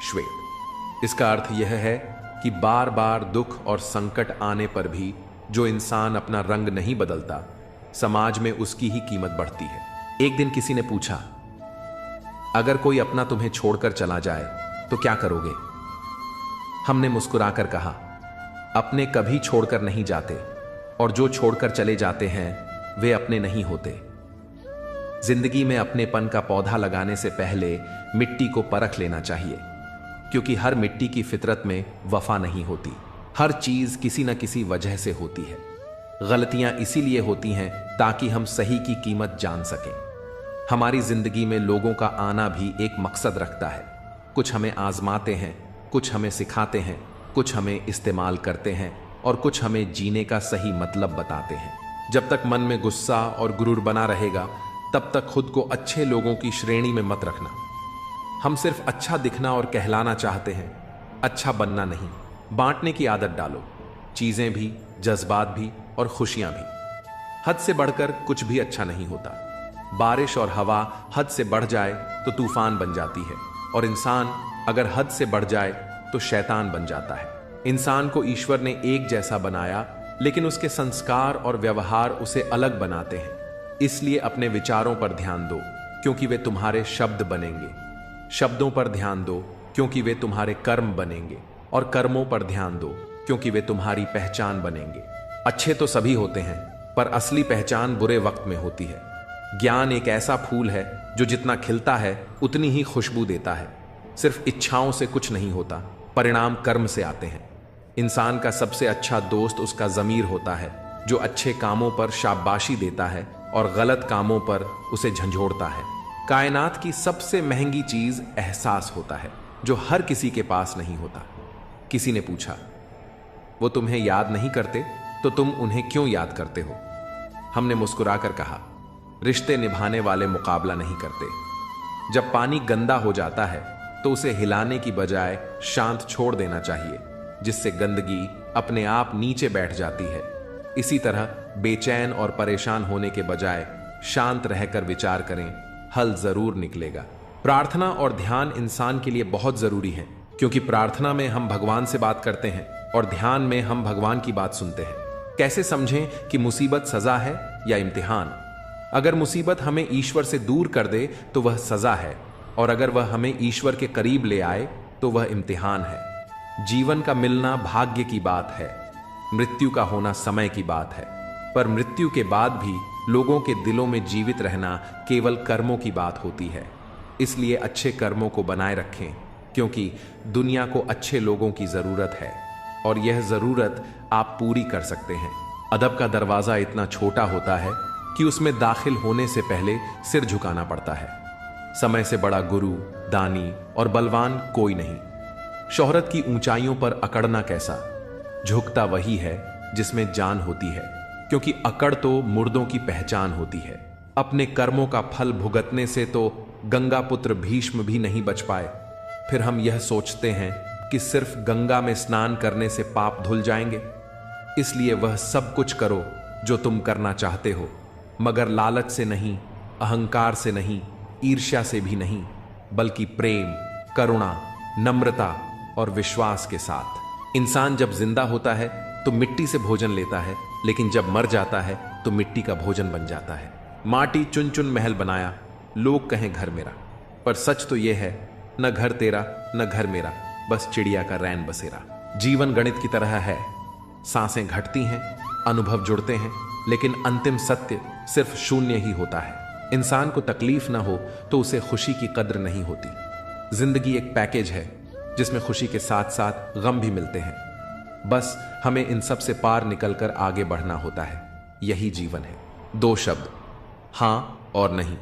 श्वेत। इसका अर्थ यह है कि बार बार दुख और संकट आने पर भी जो इंसान अपना रंग नहीं बदलता, समाज में उसकी ही कीमत बढ़ती है। एक दिन किसी ने पूछा, अगर कोई अपना तुम्हें छोड़कर चला जाए तो क्या करोगे? हमने मुस्कुराकर कहा, अपने कभी छोड़कर नहीं जाते, और जो छोड़कर चले जाते हैं वे अपने नहीं होते। जिंदगी में अपनेपन का पौधा लगाने से पहले मिट्टी को परख लेना चाहिए, क्योंकि हर मिट्टी की फितरत में वफा नहीं होती। हर चीज किसी न किसी वजह से होती है। गलतियां इसीलिए होती हैं ताकि हम सही की कीमत जान सकें। हमारी जिंदगी में लोगों का आना भी एक मकसद रखता है। कुछ हमें आजमाते हैं, कुछ हमें सिखाते हैं, कुछ हमें इस्तेमाल करते हैं, और कुछ हमें जीने का सही मतलब बताते हैं। जब तक मन में गुस्सा और गुरूर बना रहेगा, तब तक खुद को अच्छे लोगों की श्रेणी में मत रखना। हम सिर्फ अच्छा दिखना और कहलाना चाहते हैं, अच्छा बनना नहीं। बांटने की आदत डालो, चीजें भी, जज्बात भी और खुशियां भी। हद से बढ़कर कुछ भी अच्छा नहीं होता। बारिश और हवा हद से बढ़ जाए तो तूफान बन जाती है, और इंसान अगर हद से बढ़ जाए तो शैतान बन जाता है। इंसान को ईश्वर ने एक जैसा बनाया, लेकिन उसके संस्कार और व्यवहार उसे अलग बनाते हैं। इसलिए अपने विचारों पर ध्यान दो, क्योंकि वे तुम्हारे शब्द बनेंगे। शब्दों पर ध्यान दो, क्योंकि वे तुम्हारे कर्म बनेंगे। और कर्मों पर ध्यान दो, क्योंकि वे तुम्हारी पहचान बनेंगे। अच्छे तो सभी होते हैं, पर असली पहचान बुरे वक्त में होती है। ज्ञान एक ऐसा फूल है जो जितना खिलता है उतनी ही खुशबू देता है। सिर्फ इच्छाओं से कुछ नहीं होता, परिणाम कर्म से आते हैं। इंसान का सबसे अच्छा दोस्त उसका ज़मीर होता है, जो अच्छे कामों पर शाबाशी देता है और गलत कामों पर उसे झंझोड़ता है। कायनात की सबसे महंगी चीज एहसास होता है, जो हर किसी के पास नहीं होता। किसी ने पूछा, वो तुम्हें याद नहीं करते तो तुम उन्हें क्यों याद करते हो? हमने मुस्कुराकर कहा, रिश्ते निभाने वाले मुकाबला नहीं करते। जब पानी गंदा हो जाता है तो उसे हिलाने की बजाय शांत छोड़ देना चाहिए, जिससे गंदगी अपने आप नीचे बैठ जाती है। इसी तरह बेचैन और परेशान होने के बजाय शांत रहकर विचार करें, हल जरूर निकलेगा। प्रार्थना और ध्यान इंसान के लिए बहुत जरूरी है, क्योंकि प्रार्थना में हम भगवान से बात करते हैं और ध्यान में हम भगवान की बात सुनते हैं। कैसे समझें कि मुसीबत सजा है या इम्तिहान? अगर मुसीबत हमें ईश्वर से दूर कर दे तो वह सजा है, और अगर वह हमें ईश्वर के करीब ले आए तो वह इम्तिहान है। जीवन का मिलना भाग्य की बात है, मृत्यु का होना समय की बात है। पर मृत्यु के बाद भी लोगों के दिलों में जीवित रहना केवल कर्मों की बात होती है। इसलिए अच्छे कर्मों को बनाए रखें, क्योंकि दुनिया को अच्छे लोगों की जरूरत है, और यह जरूरत आप पूरी कर सकते हैं। अदब का दरवाजा इतना छोटा होता है कि उसमें दाखिल होने से पहले सिर झुकाना पड़ता है। समय से बड़ा गुरु, दानी और बलवान कोई नहीं। शोहरत की ऊंचाइयों पर अकड़ना कैसा? झुकता वही है जिसमें जान होती है, क्योंकि अकड़ तो मुर्दों की पहचान होती है। अपने कर्मों का फल भुगतने से तो गंगा पुत्र भीष्म भी नहीं बच पाए। फिर हम यह सोचते हैं कि सिर्फ गंगा में स्नान करने से पाप धुल जाएंगे। इसलिए वह सब कुछ करो जो तुम करना चाहते हो, मगर लालच से नहीं, अहंकार से नहीं, ईर्ष्या से भी नहीं, बल्कि प्रेम, करुणा, नम्रता और विश्वास के साथ। इंसान जब जिंदा होता है तो मिट्टी से भोजन लेता है, लेकिन जब मर जाता है तो मिट्टी का भोजन बन जाता है। माटी चुन चुन महल बनाया, लोग कहें घर मेरा, पर सच तो यह है, न घर तेरा न घर मेरा, बस चिड़िया का रैन बसेरा। जीवन गणित की तरह है, सांसें घटती हैं, अनुभव जुड़ते हैं, लेकिन अंतिम सत्य सिर्फ शून्य ही होता है। इंसान को तकलीफ ना हो तो उसे खुशी की कद्र नहीं होती। जिंदगी एक पैकेज है जिसमें खुशी के साथ साथ गम भी मिलते हैं। बस हमें इन सब से पार निकलकर आगे बढ़ना होता है। यही जीवन है। 2 शब्द, हां और नहीं,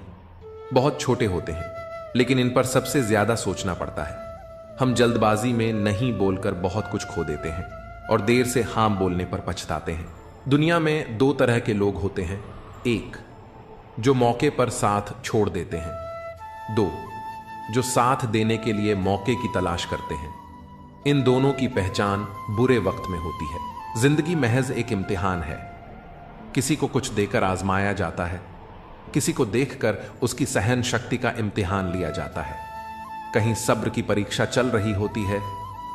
बहुत छोटे होते हैं, लेकिन इन पर सबसे ज्यादा सोचना पड़ता है। हम जल्दबाजी में नहीं बोलकर बहुत कुछ खो देते हैं और देर से हां बोलने पर पछताते हैं। दुनिया में 2 तरह के लोग होते हैं। 1, जो मौके पर साथ छोड़ देते हैं। 2, जो साथ देने के लिए मौके की तलाश करते हैं। इन दोनों की पहचान बुरे वक्त में होती है। जिंदगी महज एक इम्तिहान है। किसी को कुछ देकर आजमाया जाता है, किसी को देखकर उसकी सहन शक्ति का इम्तिहान लिया जाता है। कहीं सब्र की परीक्षा चल रही होती है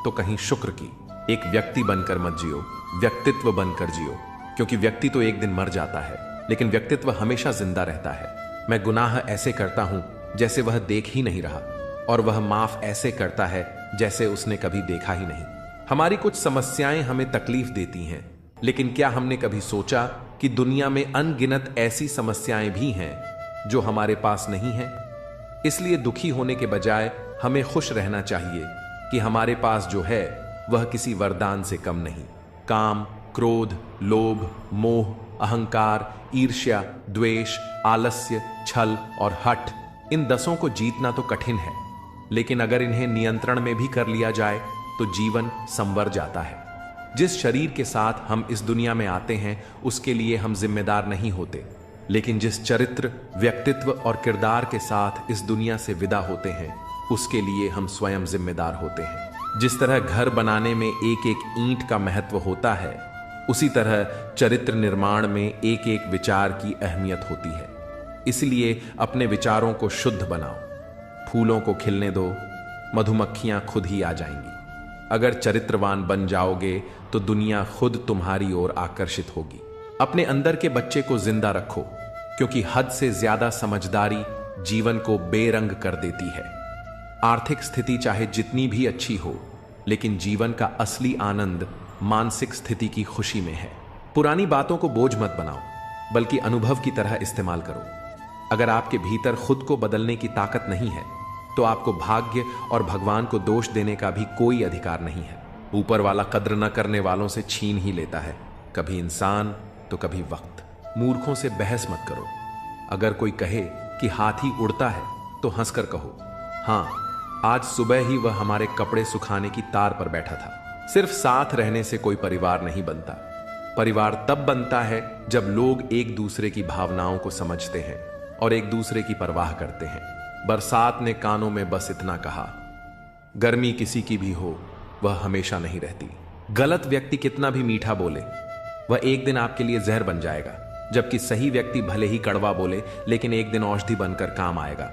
तो कहीं शुक्र की। एक व्यक्ति बनकर मत जियो, व्यक्तित्व बनकर जियो, क्योंकि व्यक्ति तो एक दिन मर जाता है, लेकिन व्यक्तित्व हमेशा जिंदा रहता है। मैं गुनाह ऐसे करता हूं जैसे वह देख ही नहीं रहा, और वह माफ ऐसे करता है जैसे उसने कभी देखा ही नहीं। हमारी कुछ समस्याएं हमें तकलीफ देती हैं, लेकिन क्या हमने कभी सोचा कि दुनिया में अनगिनत ऐसी समस्याएं भी हैं जो हमारे पास नहीं हैं? इसलिए दुखी होने के बजाय हमें खुश रहना चाहिए कि हमारे पास जो है वह किसी वरदान से कम नहीं। काम, क्रोध, लोभ, मोह, अहंकार, ईर्ष्या, द्वेष, आलस्य, छल और हठ, इन 10 को जीतना तो कठिन है, लेकिन अगर इन्हें नियंत्रण में भी कर लिया जाए तो जीवन संवर जाता है। जिस शरीर के साथ हम इस दुनिया में आते हैं उसके लिए हम जिम्मेदार नहीं होते, लेकिन जिस चरित्र, व्यक्तित्व और किरदार के साथ इस दुनिया से विदा होते हैं उसके लिए हम स्वयं जिम्मेदार होते हैं। जिस तरह घर बनाने में एक एक ईंट का महत्व होता है, उसी तरह चरित्र निर्माण में एक एक विचार की अहमियत होती है। इसलिए अपने विचारों को शुद्ध बनाओ। फूलों को खिलने दो, मधुमक्खियां खुद ही आ जाएंगी। अगर चरित्रवान बन जाओगे तो दुनिया खुद तुम्हारी ओर आकर्षित होगी। अपने अंदर के बच्चे को जिंदा रखो, क्योंकि हद से ज्यादा समझदारी जीवन को बेरंग कर देती है। आर्थिक स्थिति चाहे जितनी भी अच्छी हो, लेकिन जीवन का असली आनंद मानसिक स्थिति की खुशी में है। पुरानी बातों को बोझ मत बनाओ, बल्कि अनुभव की तरह इस्तेमाल करो। अगर आपके भीतर खुद को बदलने की ताकत नहीं है, तो आपको भाग्य और भगवान को दोष देने का भी कोई अधिकार नहीं है। ऊपर वाला कद्र न करने वालों से छीन ही लेता है, कभी इंसान तो कभी वक्त। मूर्खों से बहस मत करो। अगर कोई कहे कि हाथी उड़ता है, तो हंसकर कहो, हाँ, आज सुबह ही वह हमारे कपड़े सुखाने की तार पर बैठा था। सिर्फ साथ रहने से कोई परिवार नहीं बनता। परिवार तब बनता है जब लोग एक दूसरे की भावनाओं को समझते हैं और एक दूसरे की परवाह करते हैं। बरसात ने कानों में बस इतना कहा, गर्मी किसी की भी हो, वह हमेशा नहीं रहती। गलत व्यक्ति कितना भी मीठा बोले, वह एक दिन आपके लिए जहर बन जाएगा। जबकि सही व्यक्ति भले ही कड़वा बोले, लेकिन एक दिन औषधि बनकर काम आएगा।